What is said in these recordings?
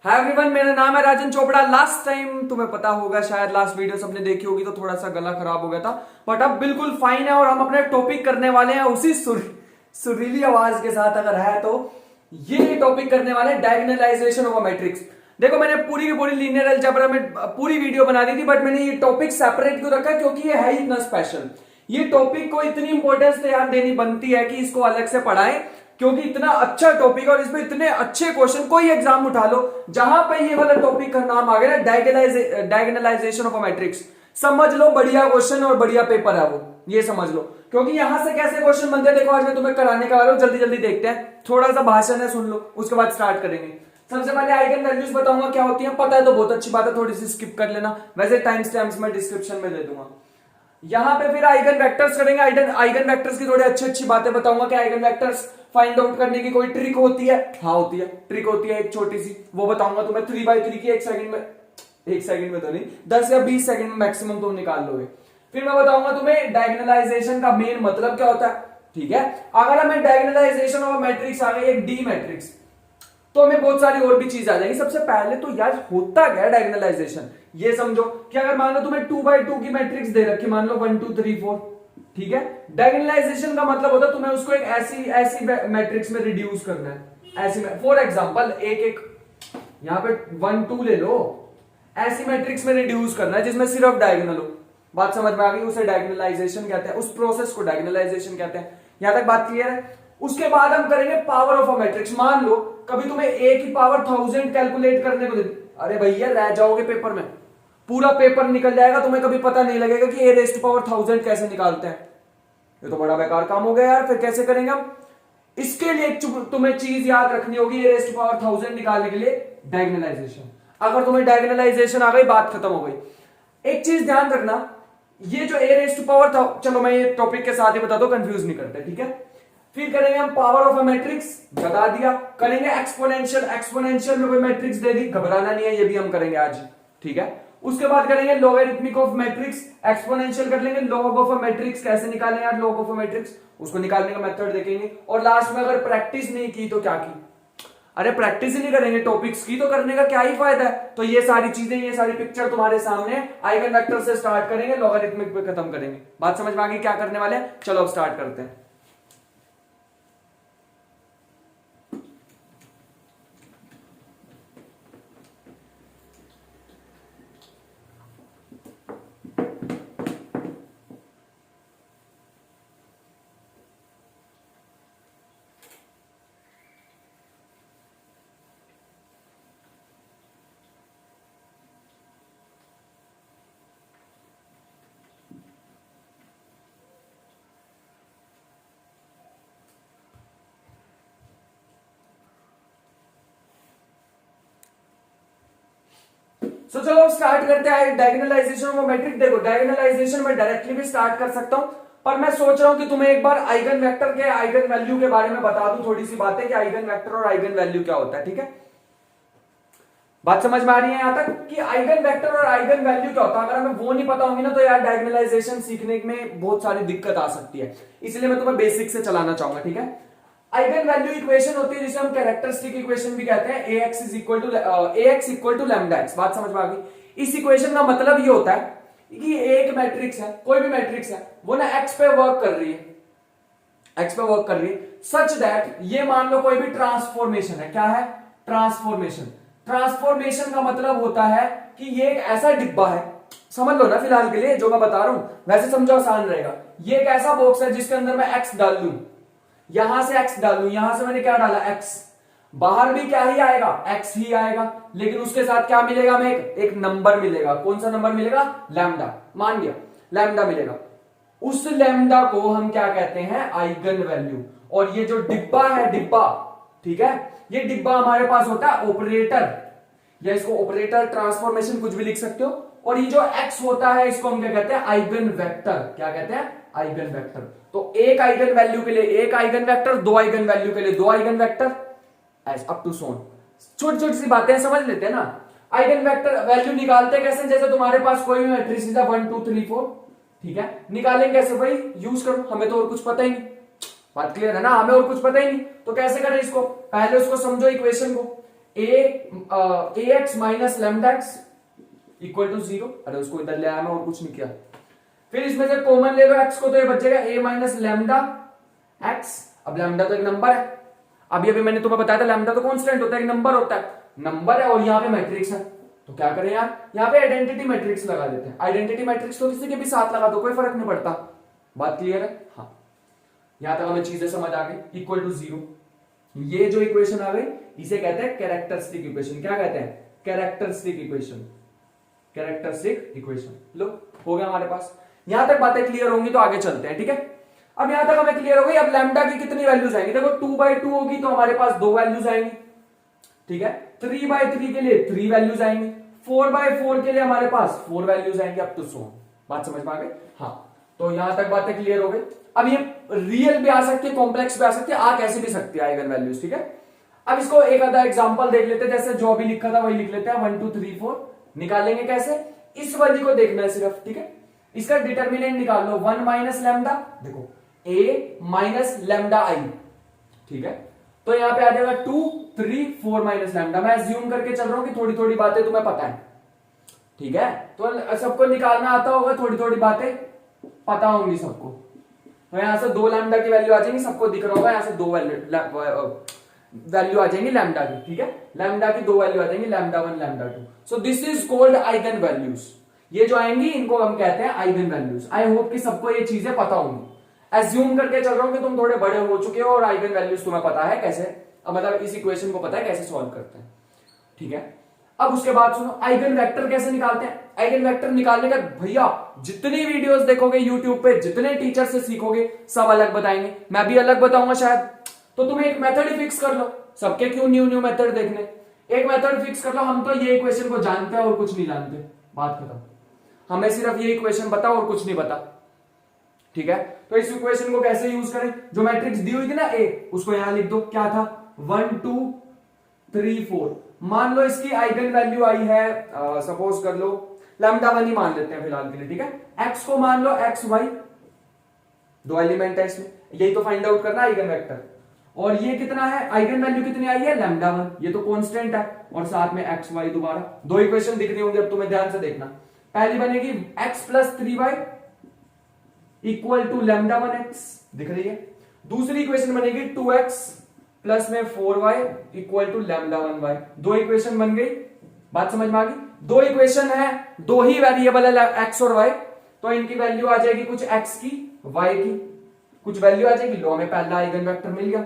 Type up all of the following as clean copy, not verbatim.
Hi everyone, मेरा नाम है राजन चोपड़ा। लास्ट टाइम तुम्हें पता होगा, शायद लास्ट वीडियो सबने देखी होगी, तो थोड़ा सा गला खराब हो गया था, बट अब बिल्कुल फाइन है और हम अपने टॉपिक करने वाले हैं उसी सुरीली आवाज के साथ। अगर है तो ये टॉपिक करने वाले डायगोनलाइजेशन ऑफ अ मैट्रिक्स। देखो, मैंने पूरी की पूरी लीनियर अलजेब्रा में पूरी वीडियो बना दी थी, बट मैंने ये टॉपिक सेपरेट क्यों रखा, क्योंकि ये है ही इतना स्पेशल। ये टॉपिक को इतनी इंपॉर्टेंस तैयार देनी बनती है कि इसको अलग से पढ़ाएं, क्योंकि इतना अच्छा टॉपिक और इसमें इतने अच्छे क्वेश्चन। कोई एग्जाम उठा लो जहां पे ये वाला टॉपिक का नाम आ गया ना, डायगोनलाइजेशन ऑफ अ मैट्रिक्स, समझ लो बढ़िया क्वेश्चन और बढ़िया पेपर है वो, ये समझ लो। क्योंकि यहां से कैसे क्वेश्चन बनते हैं, देखो आज मैं तुम्हें कराने का वाला हूं। जल्दी जल्दी देखते हैं, थोड़ा सा भाषण है, सुन लो, उसके बाद स्टार्ट करेंगे। सबसे पहले आइगन वैल्यूज बताऊंगा क्या होती है। पता है तो बहुत अच्छी बात है, थोड़ी सी स्किप कर लेना, वैसे टाइम स्टैम्प्स मैं डिस्क्रिप्शन में दे दूंगा। यहां पे फिर आइगन वेक्टर्स करेंगे। आइगन वेक्टर्स की थोड़ी अच्छी अच्छी बातें बताऊंगा कि आइगन वेक्टर्स फाइंड आउट करने की कोई ट्रिक होती है। हाँ होती है, ट्रिक होती है एक छोटी सी, वो बताऊंगा तुम्हें। 3x3 की 1 सेकंड में तो नहीं, 10 या 20 सेकंड में मैक्सिमम तुम निकाल लोगे। फिर मैं बताऊंगा तुम्हें डायगोनलाइजेशन का मेन मतलब क्या होता है। ठीक है, अगर हमें डायगोनलाइजेशन ऑफ मैट्रिक्स आ गई, एक डी मैट्रिक्स, तो हमें बहुत सारी और भी चीज आ जाएगी। सबसे पहले तो यार होता क्या है डायगोनलाइजेशन, ये समझो कि अगर मान लो तुम्हें 2x2 की मैट्रिक्स दे रखी, मान लो 1 2 3 4, ठीक है। डायगोनलाइजेशन का मतलब होता है तुम्हें उसको एक ऐसी ऐसी मैट्रिक्स में रिड्यूस करना है। ऐसी में फॉर एग्जांपल एक एक यहां पे 1 2 ले लो, ऐसी मैट्रिक्स में रिड्यूस करना है जिसमें सिर्फ डायगोनल हो। बात समझ में आ गई, उसे डायगोनलाइजेशन कहते हैं, उस प्रोसेस को डायगोनलाइजेशन कहते हैं। यहां तक बात क्लियर है। उसके बाद हम करेंगे पावर ऑफ अ मैट्रिक्स। मान लो कभी तुम्हें ए की पावर 1000 कैलकुलेट करने को दे, अरे भैया रह जाओगे पेपर में, पूरा पेपर निकल जाएगा, तुम्हें कभी पता नहीं लगेगा कि ए रेज़ टू पावर 1000 कैसे निकालते हैं। ये तो बड़ा बेकार काम हो गया यार, फिर कैसे करेंगे हम। इसके लिए तुम्हें चीज याद रखनी होगी, ए रेज़ टू पावर 1000 निकालने के लिए डायगोनलाइजेशन। अगर तुम्हें डायगोनलाइजेशन आ गई, बात खत्म हो गई। एक चीज ध्यान रखना, ये जो ए रेज़ टू पावर था, चलो मैं ये टॉपिक के साथ ही बता दो, कंफ्यूज नहीं करते, ठीक है। फिर करेंगे हम पावर ऑफ अ मैट्रिक्स, बता दिया। करेंगे एक्सपोनेंशियल, एक्सपोनेंशियल में कोई मैट्रिक्स दे दी, घबराना नहीं है, ये भी हम करेंगे आज, ठीक है। उसके बाद करेंगे लॉगरिथमिक ऑफ मैट्रिक्स, एक्सपोनेंशियल कर लेंगे। लॉग ऑफ अ मैट्रिक्स कैसे निकालें यार, लॉग ऑफ अ मैट्रिक्स, उसको निकालने का मेथड देखेंगे। और लास्ट में अगर प्रैक्टिस नहीं की तो क्या की, अरे प्रैक्टिस ही नहीं करेंगे टॉपिक्स की तो करने का क्या ही फायदा है। तो ये सारी चीजें, ये सारी पिक्चर तुम्हारे सामने, आइगन वेक्टर से स्टार्ट करेंगे, लॉगरिथमिक पे खत्म करेंगे। बात समझ में आ गई क्या करने वाले हैं। चलो अब स्टार्ट करते हैं। तो चलो स्टार्ट करते हैं डायगोनलाइजेशन ऑफ मैट्रिक्स। देखो डायगोनलाइजेशन में डायरेक्टली भी स्टार्ट कर सकता हूं, पर मैं सोच रहा हूं कि तुम्हें एक बार आइगन वेक्टर के आइगन वैल्यू के बारे में बता दूं, थोड़ी सी बातें कि आइगन वेक्टर और आइगन वैल्यू क्या होता है, ठीक है। बात समझ में आ रही है यहां तक कि आइगन वेक्टर और आइगन वैल्यू क्या होता है। अगर हमें वो नहीं पता होंगी ना, तो यार डायगोनलाइजेशन सीखने में बहुत सारी दिक्कत आ सकती है, इसलिए मैं तुम्हें बेसिक से चलाना चाहूंगा, ठीक है। आइगन वैल्यू इक्वेशन होती है जिसे हम कैरेक्टरिस्टिक इक्वेशन भी कहते हैं, ax equal to lambda x. बात समझ में आ गई। इस इक्वेशन का मतलब ये होता है कि एक मैट्रिक्स है, कोई भी मैट्रिक्स है, वो ना एक्स पे वर्क कर रही है, एक्स पे वर्क कर रही है, सच दैट ये मान लो कोई भी ट्रांसफॉर्मेशन है। क्या है? ट्रांसफॉर्मेशन। ट्रांसफॉर्मेशन का मतलब होता है कि ये एक ऐसा डिब्बा है, समझ लो ना फिलहाल के लिए जो मैं बता रहा हूं, वैसे समझो आसान रहेगा। ये एक ऐसा बॉक्स है जिसके अंदर मैं एक्स डाल दूं, यहां से एक्स डालूं, यहां से मैंने क्या डाला, एक्स, बाहर भी क्या ही आएगा, एक्स ही आएगा, लेकिन उसके साथ क्या मिलेगा, हमें एक नंबर मिलेगा। कौन सा नंबर मिलेगा? लैम्डा। मान लिया लैम्डा मिलेगा। उस लैम्डा को हम क्या कहते हैं? Eigen value. और ये जो डिब्बा है, डिब्बा, ठीक है, ये डिब्बा हमारे पास होता है ऑपरेटर, या इसको ऑपरेटर, ट्रांसफॉर्मेशन, कुछ भी लिख सकते हो। और ये जो एक्स होता है, इसको हम क्या कहते हैं? Eigen vector. क्या कहते हैं? Eigen vector. तो एक आइगन वैल्यू के लिए एक आइगन वेक्टर, दो आइगन वैल्यू के लिए दो eigen vector, as up to so on. छोटी छोटी सी बातें समझ लेते हैं ना। आइगन वेक्टर वैल्यू निकालते कैसे? जैसे तुम्हारे पास कोई भी मैट्रिक्स है 1 2 3 4, ठीक है, निकालेंगे कैसे भाई? यूज करो, हमें तो और कुछ पता ही नहीं। बात क्लियर है ना, हमें और कुछ पता ही नहीं, तो कैसे करें इसको? पहले उसको समझो इक्वेशन को। A x minus lambda x equal to 0। अरे उसको इधर ले आया मैं और कुछ नहीं किया। फिर इसमें से कॉमन ले लो एक्स को, तो ये बचेगा ए माइनस लैम्डा एक्स। अब लैम्डा तो एक नंबर है, अभी अभी मैंने तुम्हें बताया था लैम्डा तो कांस्टेंट होता है, एक नंबर होता है, नंबर है और यहाँ पे मैट्रिक्स है, तो क्या करें यार, यहाँ पे आइडेंटिटी मैट्रिक्स लगा देते हैं। आइडेंटिटी मैट्रिक्स तो किसी के भी साथ लगा दो, कोई फर्क नहीं पड़ता। बात क्लियर है? हाँ, यहां तक हमें चीजें समझ आ गई। इक्वल टू 0, ये जो इक्वेशन आ गई इसे कहते हैं कैरेक्टरिस्टिक इक्वेशन। क्या कहते हैं? Characteristic equation. Characteristic equation. लो, हो गया हमारे पास। यहां तक बातें क्लियर होंगी तो आगे चलते हैं, ठीक है। अब यहां तक हमें क्लियर हो गई। अब लैम्डा की कितनी वैल्यूज आएंगी? देखो 2/2 होगी तो हमारे पास 2 वैल्यूज आएंगी, ठीक है। 3/3 के लिए 3 वैल्यूज आएंगी, 4/4 के लिए हमारे पास 4 वैल्यूज आएंगी, अप टू सो। बात समझ में आ गई? हाँ, तो यहां तक बातें क्लियर हो गई। अब ये रियल भी आ सकती है, कॉम्प्लेक्स भी आ सकती है, आ कैसे भी सकती है आइगन वैल्यूज, ठीक है। अब इसको एक आधा एग्जांपल देख लेते हैं, जैसे जो भी लिखा था वही लिख लेते हैं। 1 2 3 4 निकालेंगे कैसे? इस वाली को देखना है सिर्फ, ठीक है। इसका डिटर्मिनेंट निकाल लो, 1 माइनस लैम्डा, देखो a माइनस लैम्डा आई, ठीक है। तो यहां पे आ जाएगा 2 3 4 माइनस लैम्डा। मैं अज्यूम करके चल रहा हूं कि थोड़ी थोड़ी बातें तुम्हें पता है, ठीक है। तो सबको निकालना आता होगा, थोड़ी थोड़ी बातें पता होंगी सबको। तो यहां से 2 लैम्डा की वैल्यू आ जाएंगी, सबको दिख रहा होगा। यहां से 2 वैल्यू आ जाएंगी लैम्डा की, ठीक है। लैम्डा की 2 वैल्यू आ जाएंगी, lambda 1 lambda 2। So this is called eigen values. ये जो आएंगी इनको हम कहते हैं आइगन वैल्यूज। आई होप कि सबको ये चीजें पता होंगी। एज्यूम करके चल रहा हूं कि तुम थोड़े बड़े हो चुके हो और आइगन वैल्यूज तुम्हें पता है कैसे, मतलब इस इक्वेशन को पता है कैसे सॉल्व करते हैं, ठीक है। अब उसके बाद सुनो, आइगन वेक्टर कैसे निकालते हैं। आइगन वेक्टर निकालने का भैया जितनी वीडियोस देखोगे यूट्यूब पे, जितने टीचर से सीखोगे, सब अलग बताएंगे, मैं भी अलग बताऊंगा शायद। तो तुम एक मेथड ही फिक्स कर लो, सबके क्यों न्यू न्यू मेथड देखने। एक मेथड फिक्स कर लो, हम तो ये इक्वेशन को जानते हैं और कुछ नहीं जानते, बात खत्म। हमें सिर्फ ये इक्वेशन पता और कुछ नहीं पता, ठीक है। तो इस इक्वेशन को कैसे यूज करें? जो मैट्रिक्स दी हुई थी ना ए, उसको यहां लिख दो। क्या था? 1 2 3 4। मान लो इसकी आइगन वैल्यू आई है, सपोज कर लो लैम्डा 1 ही मान लेते हैं फिलहाल के लिए, ठीक है। एक्स को मान लो एक्स वाई, 2 एलिमेंट है इसमें, यही तो फाइंड आउट करना आइगन वेक्टर। और ये कितना है? आइगन वैल्यू कितनी आई है? लैम्डा 1, ये तो कांस्टेंट है, और साथ में एक्स वाई दोबारा। 2 इक्वेशन दिख रही होंगी, अब तुम्हें ध्यान से देखना। पहली बनेगी x plus 3y equal to lambda 1x, दिख रही है। दूसरी इक्वेशन बनेगी 2x प्लस में 4y equal to lambda 1y। 2 equation बन गई, बात समझ में आ गई। 2 इक्वेशन है, 2 ही वेरिएबल है x और y, तो इनकी वैल्यू आ जाएगी कुछ x की, y की, कुछ वैल्यू आ जाएगी। लो, हमें पहला आइगन वेक्टर मिल गया।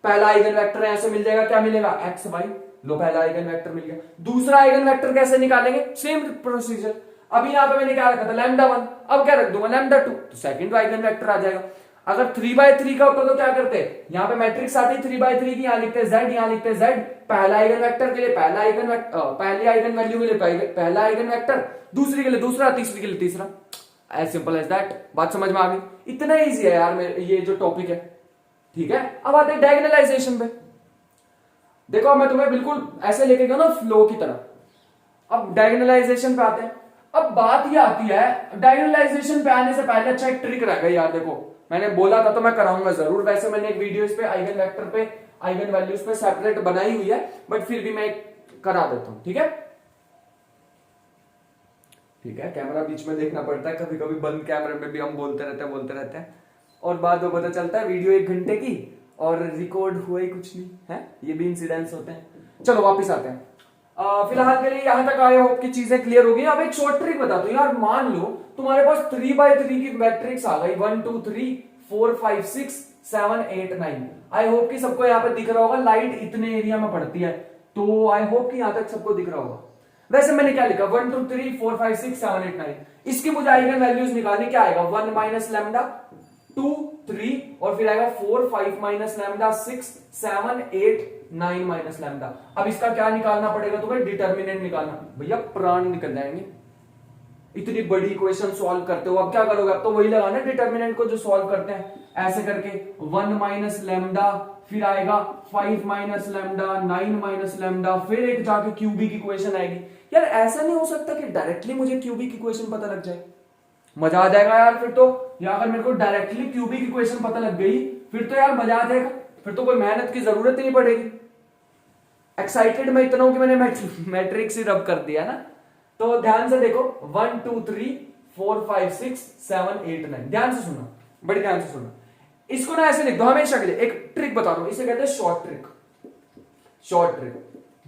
पहला आइगन वेक्टर ऐसे मिल जाएगा, क्या मिलेगा? x y। लो, पहला आइगन वेक्टर मिल गया। दूसरा आइगन वेक्टर कैसे निकालेंगे? Same procedure. अभी यहां पे मैंने क्या रखा था? लैम्डा 1, अब क्या रख दूंगा? लैम्डा 2, तो सेकंड आइगन वेक्टर आ जाएगा। अगर 3/3 का होता तो क्या करते? यहां पे मैट्रिक्स आती 3/3 की, यहां लिखते z, यहां लिखते z। पहला आइगन वेक्टर के लिए पहला आइगन वेक्टर, पहली आइगन वैल्यू के लिए पहला आइगन वेक्टर, दूसरी के लिए दूसरा, तीसरी के लिए तीसरा। As simple as that. बात समझ में आ गई? इतना ईजी है यार ये जो टॉपिक है, ठीक है। अब आते हैं डायगोनलाइजेशन पे। देखो, मैं तुम्हें बिल्कुल ऐसे लेके गया ना फ्लो की तरह। अब डायगोनलाइजेशन पे आते हैं। अब बात ये आती है, डायगोनलाइजेशन पे आने से पहले अच्छा एक ट्रिक रहेगा यार। देखो, मैंने बोला था तो मैं कराऊंगा जरूर। वैसे मैंने एक वीडियो इस पे आइगन वेक्टर पे, आइगन वैल्यूज पे सेपरेट बनाई हुई है, बट फिर भी मैं करा देता हूं, ठीक है। ठीक है, कैमरा बीच में देखना पड़ता है, कभी कभी बंद कैमरे में भी हम बोलते रहते हैं और बाद में पता चलता है वीडियो 1 घंटे की और रिकॉर्ड हुआ ही कुछ नहीं है। ये भी इंसिडेंट्स होते हैं। चलो वापस आते हैं। फिलहाल के लिए यहां तक आए हो कि चीजें क्लियर हो गई। अब एक शॉर्ट ट्रिक बता दो यार। मान लो तुम्हारे पास 3/3 की मैट्रिक्स आ गई, 1 2 3 4 5 6 7 8 9। आई होप कि सबको यहाँ पे दिख रहा होगा। लाइट इतने एरिया में पड़ती है, तो आई होप कि यहां तक सबको दिख रहा होगा। वैसे मैंने क्या लिखा? 1 2 3 4 5 6 7 8 9। इसकी मुझे आइगन वैल्यूज निकालनी, क्या आएगा? 1 माइनस लैम्डा, 2 3 और फिर आएगा 4 5 माइनस लैम्डा, 6 7 8 9 माइनस लैम्डा। अब इसका क्या निकालना पड़ेगा तुम्हें? डिटर्मिनेंट निकालना। भैया प्राण निकल जाएंगे, इतनी बड़ी इक्वेशन सॉल्व करते हो। अब क्या करोगे? अब तो वही लगाना डिटर्मिनेंट को जो सॉल्व करते हैं, ऐसे करके 1 माइनस लैम्डा, फिर आएगा 5 माइनस लैम्डा, 9 माइनस लैम्डा, फिर एक जाके क्यूबिक इक्वेशन आएगी। यार ऐसा नहीं हो सकता कि डायरेक्टली मुझे क्यूबिक इक्वेशन पता लग जाए। मजा आ जाएगा यार फिर तो। या अगर मेरे को डायरेक्टली क्यूबिक इक्वेशन पता लग गई फिर तो यार मजा आ जाएगा, फिर तो कोई मेहनत की जरूरत ही नहीं पड़ेगी। एक्साइटेड मैं इतना हूं कि मैंने मैट्रिक्स ही रब कर दिया ना। तो ध्यान से देखो 1 2 3 4 5 6 7 8 9, ध्यान से सुनो, बड़ी ध्यान से सुनो। इसको ना ऐसे लिख दो हमेशा के लिए। एक ट्रिक बता दो, इसे कहते हैं शॉर्ट ट्रिक। शॉर्ट ट्रिक,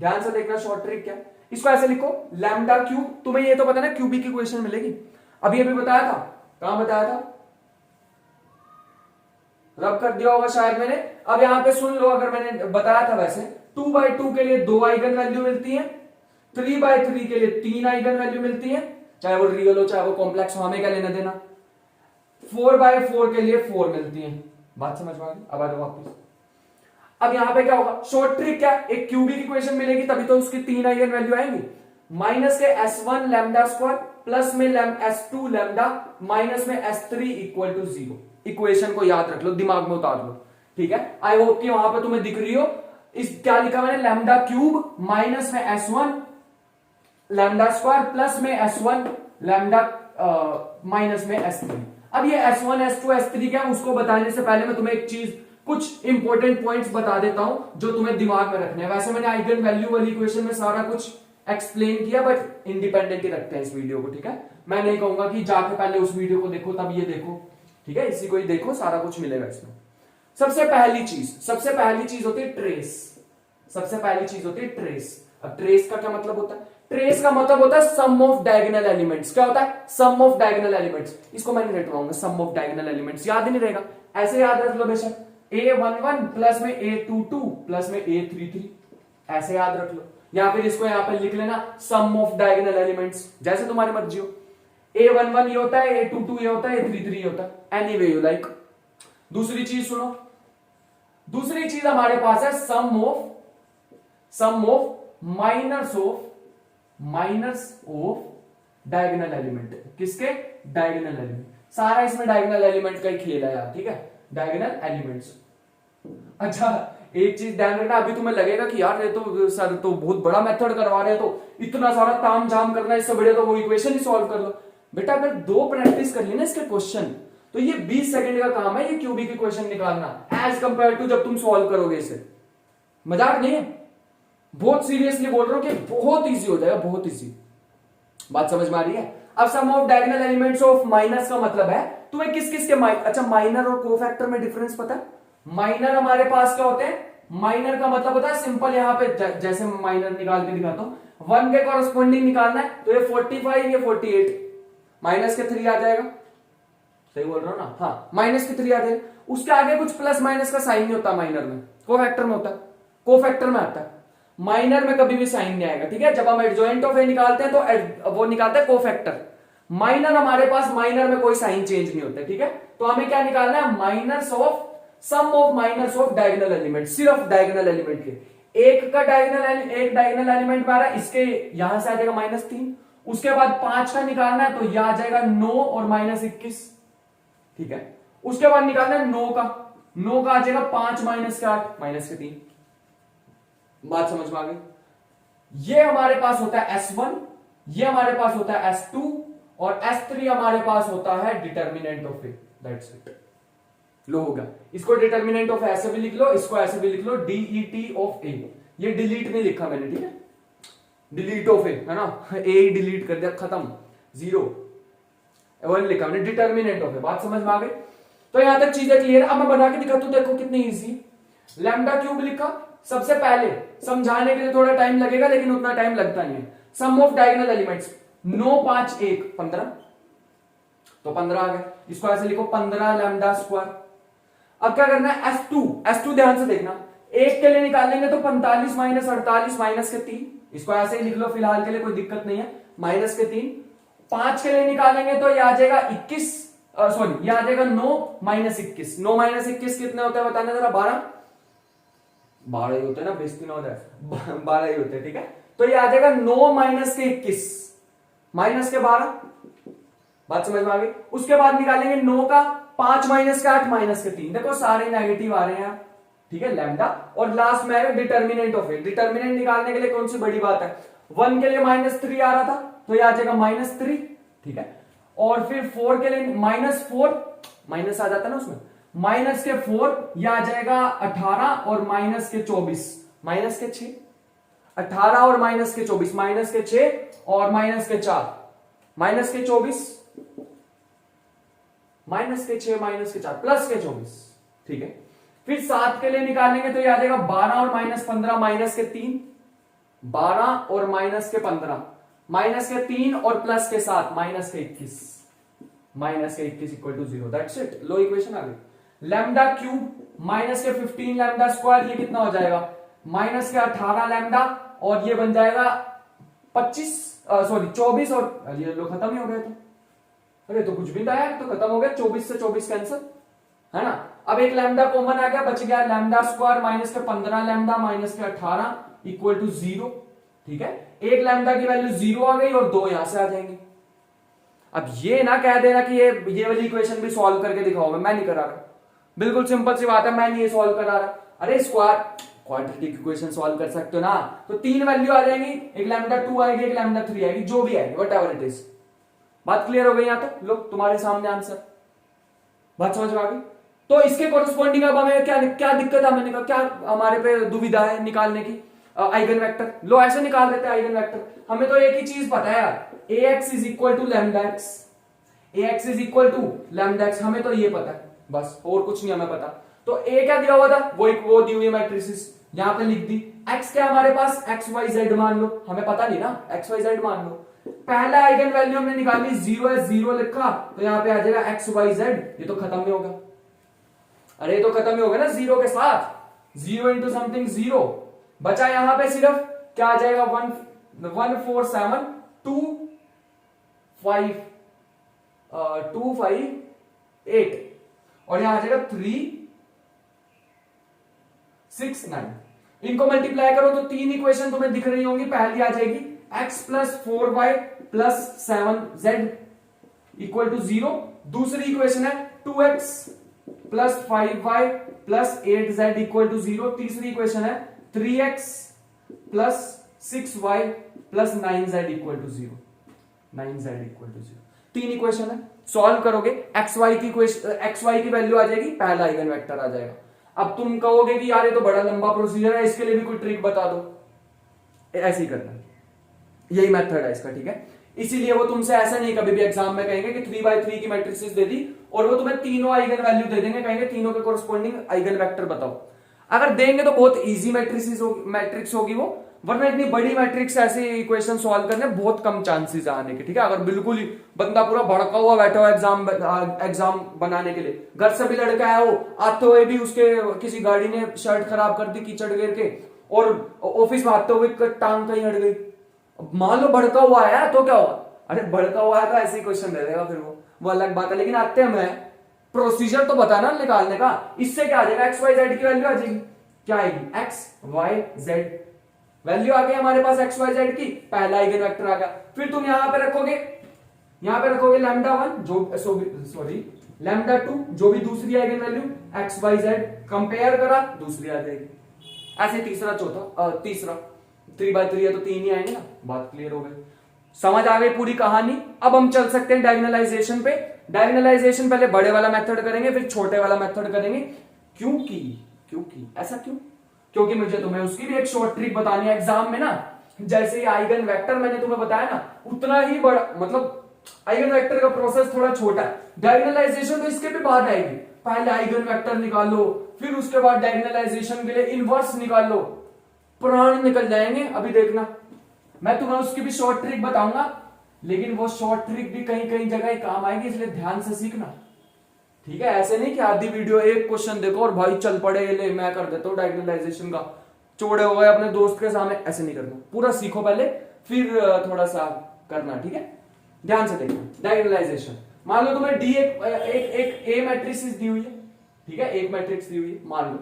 ध्यान से देखना शॉर्ट ट्रिक क्या। इसको ऐसे लिखो लैम्डा क्यूब, तुम्हें ये तो पता है ना क्यूबिक इक्वेशन मिलेगी, अभी अभी बताया था, कहां बताया था, रब कर दिया होगा शायद मैंने। अब यहां पे सुन लो, अगर मैंने बताया था वैसे 2/2 के लिए 2 आइगन वैल्यू मिलती है, 3/3 के लिए 3 आइगन वैल्यू मिलती है, चाहे वो रियल हो चाहे वो कॉम्प्लेक्स हो, हमें क्या लेना देना। 4/4 के लिए 4 मिलती है। बात समझ में आ गई? अब आ जाओ वापस। अब यहां पे क्या होगा, शॉर्ट ट्रिक क्या, एक क्यूबिक इक्वेशन मिलेगी तभी तो उसकी 3 आइगन वैल्यू आएंगी। माइनस के S1 लैम्डा स्क्वायर प्लस में S2 लैम्डा माइनस में S3 इक्वल टू 0। इक्वेशन को याद रख लो, दिमाग में उतार लो, ठीक है। आई होप कि वहां पे तुम्हें दिख रही हो। इस क्या लिखा मैंने, लैम्डा क्यूब माइनस में S1 लैम्डा स्क्वायर प्लस में S1 लैम्डा माइनस में S3। अब ये S1 S2 S3 क्या, उसको बताने से पहले मैं तुम्हें एक चीज, कुछ इंपॉर्टेंट पॉइंट्स बता देता हूं जो तुम्हें दिमाग में रखने हैं। वैसे मैंने आइगन वैल्यू वाली इक्वेशन में सारा कुछ एक्सप्लेन किया, बट इंडिपेंडेंट ही रखते हैं इस वीडियो को, ठीक है। मैं नहीं कहूंगा कि जाके पहले उस वीडियो को देखो तब ये देखो, ठीक है। इसी को ही देखो, सारा कुछ मिलेगा इसमें। सबसे पहली चीज होती है ट्रेस। सबसे पहली चीज होती है ट्रेस। अब ट्रेस का क्या मतलब होता है, ट्रेस का मतलब होता है सम ऑफ डायगोनल एलिमेंट्स। क्या होता है, सम ऑफ डायगोनल एलिमेंट्स। इसको मैंने रटवाऊंगा सम ऑफ डायगोनल एलिमेंट्स, याद ही नहीं रहेगा, ऐसे याद रख लो बेशक। A11 प्लस में A22 प्लस में A33, ऐसे याद रख लो, या फिर इसको यहां पे लिख लेना सम ऑफ डायगोनल एलिमेंट्स, जैसे तुम्हारी मर्जी हो। A11 ये होता है, A22 ये होता है, A33 ये होता है, एनीवे यू लाइक। दूसरी चीज सुनो, दूसरी चीज हमारे पास है sum of minors of diagonal element. किसके, डायगोनल एलिमेंट। सारा इसमें डायगोनल एलिमेंट का ही खेल है यार, ठीक है, डायगोनल एलिमेंट्स। अच्छा एक चीज ध्यान रखना, अभी तुम्हें लगेगा कि यार ये तो सर तो बहुत बड़ा मेथड करवा रहे हैं, तो इतना सारा ताम झाम करना, इससे बढ़िया तो वो इक्वेशन ही सॉल्व कर लो। बेटा अगर 2 प्रैक्टिस कर ली ना इसके क्वेश्चन, तो ये 20 सेकंड का काम है ये क्यूबिक इक्वेशन निकालना, एज कंपेयर टू जब तुम सॉल्व करोगे इसे। मजाक नहीं है, बहुत सीरियसली बोल रहा हूं कि बहुत इजी हो जाएगा, बहुत इजी। बात समझ में आ रही है? अब sum of diagonal elements of minus का मतलब है तुम्हें किस किस के अच्छा माइनर और कोफैक्टर में डिफरेंस पता है? माइनर हमारे पास क्या होते हैं, माइनर का मतलब होता है सिंपल, यहां पे जैसे माइनर निकाल के दिखाता हूं, 1 के कॉरेस्पॉन्डिंग निकालना है तो ये 45 ये 48, माइनस के 3 आ जाएगा, सही बोल रहा हूं ना, हाँ माइनस के 3 आ जाएगा। उसके आगे कुछ प्लस माइनस का साइन नहीं होता माइनर में, कोफैक्टर में होता है, कोफैक्टर में आता है, माइनर में कभी भी साइन नहीं आएगा, ठीक है। जब हम एडजॉइंट ऑफ ए निकालते हैं तो वो निकालते हैं कोफैक्टर। माइनर हमारे पास, माइनर में कोई साइन चेंज नहीं होता, ठीक है। तो हमें क्या निकालना है, minors of sum of minors of diagonal element, सिर्फ डायगोनल एलिमेंट के। एक डायगोनल एलिमेंट में आ रहा है, इसके यहां से आ जाएगा -3, उसके बाद 5 का निकालना है तो यह आ जाएगा 9 और -21, ठीक है। उसके बाद निकालना है 9 का आ जाएगा 5 -8 -3। बात समझ में आ गई? ये हमारे पास होता है S1, ये हमारे पास होता है S2 और S3 हमारे पास होता है determinant of A, that's it. लो होगा, इसको डिटर्मिनेंट ऑफ ऐसे भी लिख लो, इसको ऐसे भी लिख लो, DET ऑफ ए। ये डिलीट नहीं लिखा मैंने, ठीक है, डिलीट ऑफ ए है ना, ए ही डिलीट कर दिया, खत्म, 0 वन लिखा मैंने, डिटर्मिनेंट ऑफ ए। बात समझ में आ गई? तो यहां तक चीजें क्लियर। अब मैं बना के दिखाता हूं, देखो कितनी इजी। लैम्डा क्यूब लिखा, सबसे पहले समझाने के लिए थोड़ा टाइम लगेगा लेकिन उतना टाइम लगता नहीं है। सम ऑफ डायगोनल एलिमेंट्स 9 5 1 15, तो 15 आ गया, इसको ऐसे लिखो 15 लैम्डा स्क्वायर। अब क्या करना है, S2 ध्यान से देखना, एक के लिए निकालेंगे तो 45 -48 -3, इसको ऐसे ही लिख लो फिलहाल के लिए, कोई दिक्कत नहीं है, -3। 5 के लिए निकालेंगे तो यह आ जाएगा 21, सॉरी यह आ जाएगा 9 -21। 9 -21 कितने होते हैं बताना जरा, 12 ही होते हैं ना, बेइज्जती ना हो जाए, 12 ही होते हैं, ठीक है। तो ये आ जाएगा 9 -21 -12। बात समझ में आ गई? उसके बाद निकालेंगे 9 का 5 -8 -3, देखो सारे नेगेटिव आ रहे हैं, ठीक है, लैम्डा। और लास्ट में आएगा डिटर्मिनेंट ऑफ ए। डिटर्मिनेंट निकालने के लिए कौन सी बड़ी बात है, 1 के लिए -3 आ रहा था तो ये आ जाएगा -3, ठीक है। और फिर 4 के लिए -4, माइनस आ जाता है ना उसमें, -4 यह आ जाएगा 18 और -24 -6, 18 और माइनस के 24, माइनस के 6 और माइनस के 4, माइनस के 24, माइनस के 6 माइनस के 4 प्लस के 24। ठीक है, फिर 7 के लिए निकालेंगे तो याद आएगा 12 और माइनस 15 माइनस के 3, 12 और माइनस के 15, माइनस के 3 और प्लस के 7 माइनस के 21, माइनस के 21 इक्वल टू 0। दैट्स इट, लो इक्वेशन आ गई। लैम्डा क्यूब माइनस के 15 लैम्डा स्क्वायर, ये कितना हो जाएगा माइनस के 18 लैम्डा, और ये बन जाएगा 25 सॉरी 24, और ये लो खत्म ही हो गया था। अरे तो कुछ भी था यार, तो खत्म हो गया, 24 से 24 कैंसिल है ना। अब एक लैम्डा कॉमन आ गया, बच गया लैम्डा स्क्वायर माइनस के 15 लैम्डा माइनस के 18 इक्वल टू 0। ठीक है, एक लैम्डा की वैल्यू 0 आ गई और 2 यहां से आ जाएंगे। अब ये ना कह देना कि ये वाली इक्वेशन भी सॉल्व करके दिखाओ, मैं नहीं करा रहा, बिल्कुल सिंपल सी बात है, मैं नहीं ये सॉल्व करा रहा। अरे स्क्वायर क्वाड्रेटिक इक्वेशन सॉल्व कर सकते हो ना, तो 3 वैल्यू आ जाएंगी, एक लैम्डा 2 आएगी, एक लैम्डा 3 आएगी, जो भी आएगी व्हाटएवर इट इज। बात क्लियर हो गई यहां तक? लो तुम्हारे सामने आंसर, बात समझ में आ गई। तो इसके कोरस्पॉन्डिंग अब हमें क्या क्या दिक्कत है, मैंने कहा क्या हमारे पे दुविधा है निकालने की आइगन वेक्टर। लो ऐसे निकाल देते हैं आइगन वेक्टर। हमें तो एक ही चीज पता है यार, ax is equal to lambda x, ax is equal to lambda x, हमें तो ये पता है बस, और कुछ नहीं हमें पता। तो a क्या दिया हुआ था, वो दी हुई मैट्रिसेस यहां पे लिख दी। x क्या हमारे पास x y z मान लो, हमें पता नहीं ना, x y z मान लो। पहला आइगन वैल्यू हमने निकाली 0 है, 0 लिखा तो यहां पे आ जाएगा x y z, ये तो खत्म नहीं होगा। अरे ये तो खत्म ही होगा ना 0 के साथ, 0 इंटू समथिंग 0, बचा यहां पे सिर्फ क्या आ जाएगा 1 4 7 2 5 2 5 8, और यहां आ जाएगा 3 6 9। इनको मल्टीप्लाई करो तो 3 इक्वेशन तुम्हें दिख रही होंगी। पहली आ जाएगी x plus 4y plus 7z equal to 0। दूसरी इक्वेशन है 2x plus 5y plus 8z equal to 0। तीसरी इक्वेशन है 3x plus 6y plus 9z equal to 0, 9z equal to 0। 3 equation है, सॉल्व करोगे xy की वैल्यू आ जाएगी, पहला आइगन वेक्टर आ जाएगा। अब तुम कहोगे कि यार ये तो बड़ा लंबा प्रोसीजर है, इसके लिए भी कोई ट्रिक बता दो। ऐसे ही करना, यही मेथड है इसका। ठीक है, इसीलिए वो तुमसे ऐसा नहीं कभी भी एग्जाम में कहेंगे कि 3x3 की मैट्रिसेस दे दी और वो तुम्हें तीनों आइगन वैल्यू दे देंगे, कहेंगे तीनों के कोरस्पॉन्डिंग आइगन वेक्टर बताओ। अगर देंगे तो बहुत इजी मैट्रिक्स होगी वो, वरना इतनी बड़ी मैट्रिक्स ऐसे इक्वेशन सॉल्व करने बहुत कम चांसेस आने के। ठीक है, अगर बिल्कुल ही बंदा पूरा भड़का हुआ बैठा हुआ एग्जाम बनाने के लिए, घर से भी लड़का है वो, आते हुए भी उसके किसी गाड़ी ने शर्ट खराब कर दी कीचड़ गिर के, और ऑफिस में आते हुए टांग कहीं हट गई, मान लो भड़का हुआ है तो क्या हुआ, अरे भड़का हुआ है तो ऐसे ही क्वेश्चन दे देगा, फिर वो अलग बात है। लेकिन आते हमें प्रोसीजर तो बताना निकालने का, इससे क्या आ जाएगा एक्स वाई जेड की वैल्यू आ जाएगी, क्या आएगी एक्स वाई जेड वैल्यू आ गई हमारे पास एक्स वाई जेड की, पहला आइगन वेक्टर आ गया। फिर तुम यहां पे रखोगे लैम्डा 1 जो सॉरी लैम्डा 2 जो भी दूसरी eigen value x y z, compare करा दूसरी आ जाएगी। ऐसे तीसरा 3x3 है तो 3 ही आएंगे ना, बात क्लियर हो गई, समझ आ गई पूरी कहानी। अब हम चल सकते हैं डायगोनलाइजेशन पे। डायगोनलाइजेशन पहले बड़े वाला मेथड करेंगे, फिर छोटे वाला मेथड करेंगे। क्योंकि ऐसा क्यों? क्योंकि मुझे तुम्हें उसकी भी एक शॉर्ट ट्रिक बतानी है एग्जाम में ना। जैसे ही आइगन वेक्टर मैंने तुम्हें बताया ना, उतना ही बड़ा, मतलब आइगन वेक्टर का प्रोसेस थोड़ा छोटा है, डायगोनलाइजेशन तो इसके भी बाद आएगी। पहले आइगन वेक्टर निकालो, फिर उसके बाद डायगोनलाइजेशन के लिए इनवर्स निकाल लो, प्राण निकल जाएंगे। अभी देखना, मैं तुम्हें उसकी भी शॉर्ट ट्रिक बताऊंगा, लेकिन वो शॉर्ट ट्रिक भी कहीं कहीं जगह काम आएगी, इसलिए ध्यान से सीखना। ठीक है, ऐसे नहीं कि आधी वीडियो एक क्वेश्चन देखो और भाई चल पड़े, ले मैं कर देता हूँ डायगोनलाइजेशन का, चौड़े हो गए अपने दोस्त के सामने, ऐसे नहीं करना। पूरा सीखो पहले, फिर थोड़ा सा करना। ठीक है, ध्यान से देखना। डायगोनलाइजेशन, मान लो तुम्हें डी एक ए मैट्रिक्स दी हुई है, ठीक है, एक मैट्रिक्स दी हुई है मान लो।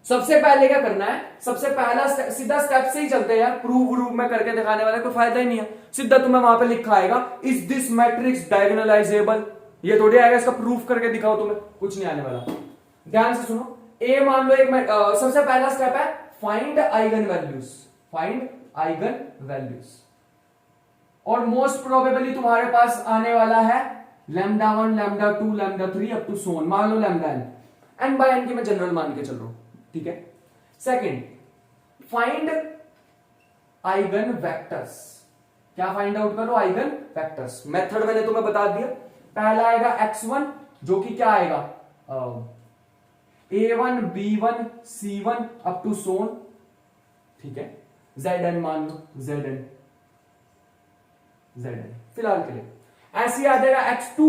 सबसे पहले क्या करना है, सबसे पहला सीधा स्टेप से ही चलते हैं यार, प्रूफ में करके दिखाने वाला कोई फायदा ही नहीं है। सीधा तुम्हें वहां पे लिखा आएगा इज दिस मैट्रिक्स डायगोनलाइजेबल, ये थोड़ी आएगा इसका प्रूफ करके दिखाओ, तुम्हें कुछ नहीं आने वाला। ध्यान से सुनो, ए मान लो एक सबसे पहला स्टेप है फाइंड आइगन वैल्यूज, और मोस्ट प्रोबेबली तुम्हारे पास आने वाला है lambda 1 lambda 2 lambda 3 up to so on, मान लो लैम्डा एन बाय एन की मैं जनरल मान के चल रहा हूं। ठीक है, सेकंड फाइंड आइगन वेक्टर्स। क्या फाइंड आउट करो? Eigen vectors. मेथड मैंने तुम्हें बता दिया। पहला आएगा x1 जो कि क्या आएगा a1 b1 c1 up to सोन, ठीक है। zn मान लो, zn फिलहाल के लिए। ऐसे आ जाएगा x2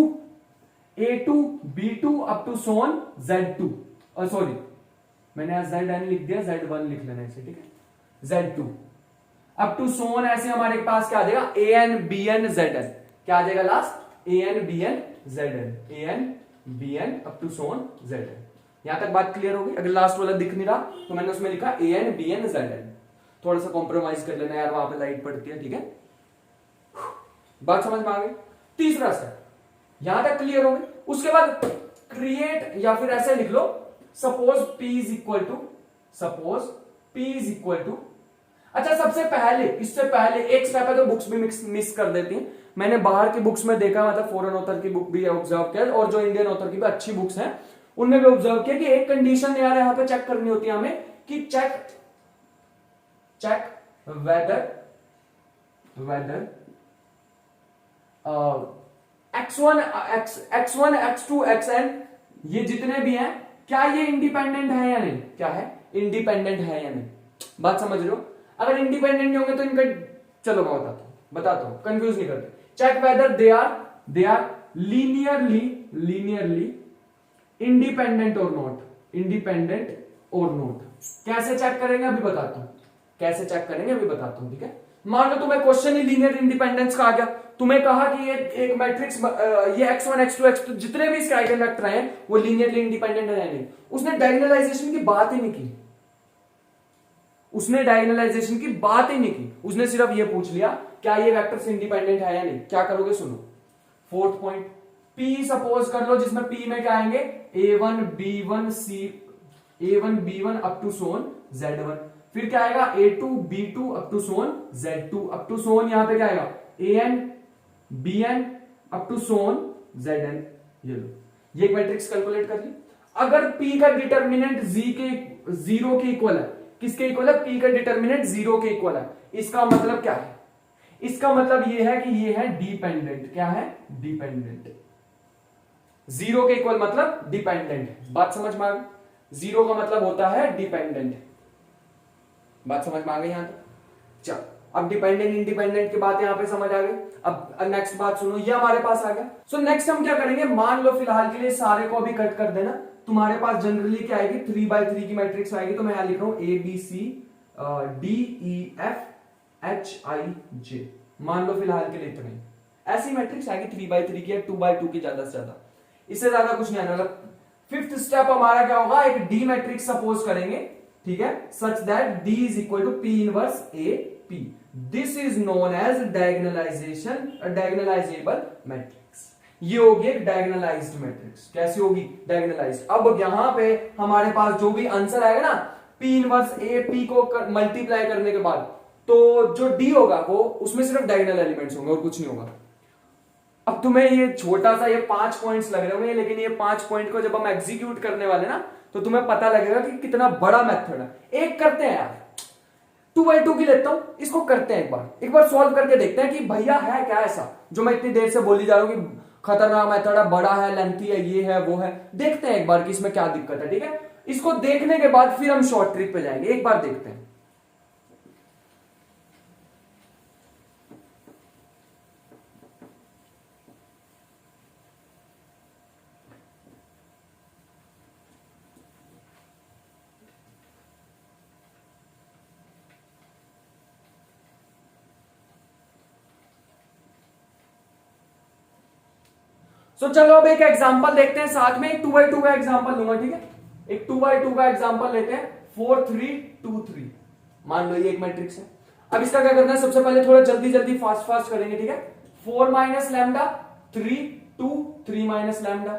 a2 b2 up to so on z2, sorry मैंने आज zn लिख दिया, z1 लिख लेना इसे, ठीक है। z2 अप टू सोन, ऐसे हमारे पास क्या आ जाएगा an bn zn। क्या आ जाएगा last? an bn zn, an bn up to so on zn। यहां तक बात क्लियर होगी? अगर लास्ट वाला दिख नहीं रहा तो मैंने उसमें लिखा an bn zn। थोड़ा सा कॉम्प्रोमाइज कर लेना यार, वहां पे लाइट पड़ती है, ठीक है। बात समझ में आ गई? तीसरा स्टेप यहां तक क्लियर हो गई। उसके बाद क्रिएट, या फिर ऐसे लिख लो suppose p is equal to, अच्छा सबसे पहले, इससे पहले एक स्टेप है तो बुक्स भी मिस कर देती हैं। मैंने बाहर की बुक्स में देखा, मतलब फॉरेन ऑथर की बुक भी ऑब्जर्व किया, और जो इंडियन ऑथर की भी अच्छी बुक्स हैं उनमें भी ऑब्जर्व किया कि एक कंडीशन यार यहाँ पे चेक करनी होती है हमें कि check whether x1 x2 xn ये जितने भी हैं क्या ये इंडिपेंडेंट है या नहीं? क्या है? इंडिपेंडेंट है या नहीं? बात समझ रहे हो? अगर इंडिपेंडेंट नहीं होंगे तो इनका, चलो मैं बताता हूं, कंफ्यूज नहीं करते। Check whether they are linearly independent और नॉट। कैसे चेक करेंगे अभी बताता हूं, ठीक है। मान लो तुम्हें क्वेश्चन ही लीनियर इंडिपेंडेंस का आ गया, तुम्हें कहा कि ये एक मैट्रिक्स, ये x1 x2 x2 जितने भी इसके आइगन वेक्टर हैं वो लीनियरली इंडिपेंडेंट है या नहीं। उसने डायगोनलाइजेशन की बात ही नहीं की, उसने सिर्फ ये पूछ लिया क्या ये वेक्टर्स इंडिपेंडेंट है या नहीं। क्या करोगे सुनो, फोर्थ पॉइंट, p सपोज कर लो जिसमें p में क्या आएंगे a1 b1 up to Son z1, फिर क्या आएगा a2 b2 up to so on z2 up to so on, यहां पे क्या आएगा an bn up to so on zn। ये लो, ये मैट्रिक्स कैलकुलेट कर ली। अगर p का डिटर्मिनेंट जीरो के इक्वल है, किसके इक्वल है? p का डिटर्मिनेंट 0 के इक्वल है, इसका मतलब क्या है? इसका मतलब ये है कि ये है डिपेंडेंट। क्या है? डिपेंडेंट। 0 के इक्वल मतलब डिपेंडेंट। बात समझ में आ गई? 0 का मतलब होता है डिपेंडेंट। बात समझ में आ गई यहां तक? चल, अब डिपेंडेंट इंडिपेंडेंट की बात यहां पे समझ आ गई। अब नेक्स्ट बात सुनो, ये हमारे पास आ गया। सो नेक्स्ट हम क्या करेंगे, मान लो फिलहाल के लिए सारे को अभी कट कर देना। तुम्हारे पास जनरली क्या आएगी, 3x3 की मैट्रिक्स आएगी, तो मैं यहां लिख रहा हूं ABC DEF HIJ। मान लो फिलहाल के लिए इतना ही ऐसी मैट्रिक्स आएगी 3x3 की या 2x2 की, ज्यादा से ज्यादा, इससे ज्यादा कुछ नहीं आने वाला। फिफ्थ स्टेप हमारा क्या होगा, एक डी मैट्रिक्स सपोज करेंगे, ठीक है, such that D is equal to P inverse AP। This is known as diagonalizable matrix. ये होगी एक डायगोनलाइज्ड मैट्रिक्स। कैसी होगी? डायगोनलाइज्ड। अब यहां पे हमारे पास जो भी आंसर आएगा ना, P इनवर्स AP को मल्टीप्लाई करने के बाद, तो जो D होगा वो उसमें सिर्फ डायगोनल एलिमेंट्स होंगे और कुछ नहीं होगा। अब तुम्हें ये छोटा सा ये 5 पॉइंट्स लग रहे होंगे, लेकिन ये 5 पॉइंट को जब हम एग्जीक्यूट करने वाले ना तो तुम्हें पता लगेगा कि कितना बड़ा मेथड है। एक करते हैं यार, 2x2 की लेता हूं, इसको करते हैं एक बार सॉल्व करके देखते हैं कि भैया है क्या ऐसा जो मैं इतनी देर से बोली जा रहा हूं कि खतरनाक मेथड है, बड़ा है, लेंथी है, ये है वो है। देखते हैं एक बार कि इसमें क्या दिक्कत है, ठीक है। इसको देखने के बाद फिर हम शॉर्ट ट्रिक पे जाएंगे। एक बार देखते हैं। तो चलो अब एक एग्जांपल देखते हैं साथ में। एक 2x2 का एग्जांपल लूंगा, ठीक है। एक 2x2 का एग्जांपल लेते हैं, 4 3 2 3। मान लो ये एक मैट्रिक्स है। अब इसका क्या करना है, सबसे पहले थोड़ा जल्दी फास्ट करेंगे, ठीक है। 4 माइनस लैम्डा 3 2 3 माइनस लैम्डा,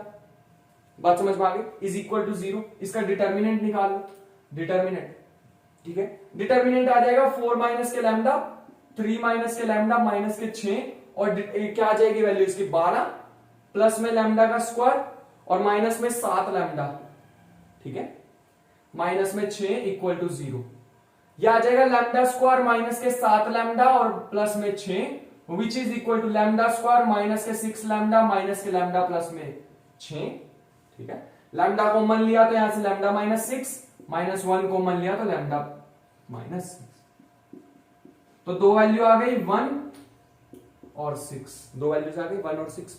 बात समझ में आ गई, इज इक्वल टू 0। इसका डिटर्मिनेंट निकाल लो, डिटर्मिनेंट, ठीक है। डिटर्मिनेंट आ जाएगा 4 माइनस के लैम्डा 3 माइनस के लैम्डा माइनस के 6, और क्या आ जाएगी वैल्यू इसकी 12, प्लस में लैम्डा का स्क्वायर और माइनस में 7 लैम्डा, ठीक है, माइनस में 6 इक्वल टू 0। ये आ जाएगा लैम्डा स्क्वायर माइनस के 7 लैम्डा और प्लस में 6 which is equal to lambda square minus के 6 लैम्डा माइनस के लैम्डा प्लस में 6। ठीक है, लैम्डा कॉमन लिया तो यहां से लैम्डा माइनस 6 माइनस 1 कॉमन लिया तो लैम्डा माइनस 6। तो दो वैल्यू आ गई 1 और 6, दो वैल्यूज आ गई 1 और 6।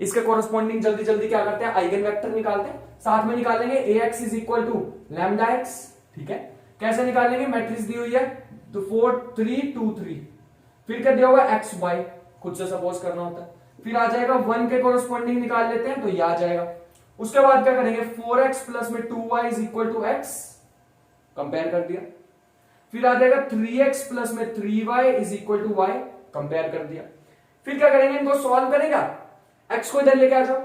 इसके कोरस्पॉन्डिंग जल्दी जल्दी क्या करते हैं, आइगन वेक्टर निकालते हैं। साथ में निकालेंगे ax is equal to lambda x. ठीक है, कैसे निकालेंगे, मैट्रिक्स दी हुई है तो 4 3 2 3, फिर क्या दिया होगा एक्स वाई, खुद से सपोज करना होता है। फिर आ जाएगा 1 के कोरस्पॉन्डिंग निकाल लेते हैं तो ये आ जाएगा। उसके बाद क्या करेंगे 4x प्लस में 2y is equal to x, compare कर दिया। फिर आ जाएगा 3x प्लस में 3y is equal to y, compare कर दिया। फिर क्या करेंगे, इनको सॉल्व करेगा, x को इधर लेके आ जाओ,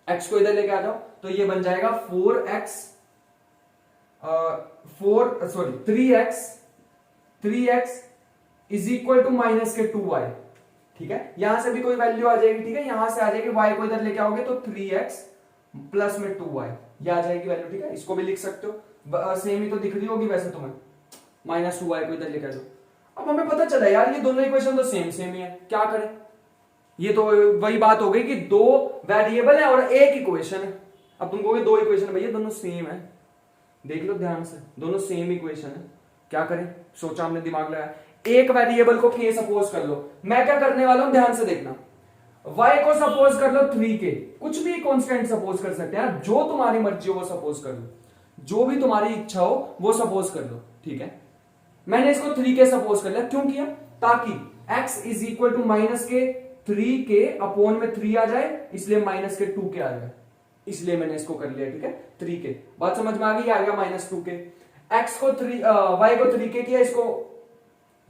x को इधर लेके आ जाओ तो ये बन जाएगा 3x is equal to minus के 2y। ठीक है, यहां से भी कोई वैल्यू आ जाएगी। ठीक है, यहां से आ जाएगी, y को इधर लेके आओगे तो 3x प्लस में 2y ये आ जाएगी वैल्यू। ठीक है, इसको भी लिख सकते हो, सेम ही तो दिख रही होगी वैसे तुम्हें, माइनस 2y को इधर लेके आ जाओ। अब हमें पता चला यार ये दोनों इक्वेशन तो सेम सेम ही है, क्या करें। ये तो वही बात हो गई कि दो वेरिएबल है और एक इक्वेशन है। अब तुम कहोगे दो इक्वेशन भैया दोनों सेम है, देख लो ध्यान से, दोनों सेम इक्वेशन है, क्या करें। सोचा, हमने दिमाग लगाया, एक वेरिएबल को k सपोज कर लो। मैं क्या करने वाला हूं, ध्यान से देखना, y को सपोज कर लो 3k, कुछ भी कांस्टेंट सपोज कर सकते हैं, जो तुम्हारी मर्जी हो वो सपोज कर लो, जो भी तुम्हारी इच्छा हो वो सपोज कर लो। ठीक है, मैंने इसको 3k सपोज कर लिया, क्यों किया, ताकि x is equal to minus के 3k अपॉन में 3 आ जाए, इसलिए माइनस के 2k आ जाए, इसलिए मैंने इसको कर लिया। ठीक है, 3k, बात समझ में आ गई, आ गया माइनस 2k। x को y को 3k किया, इसको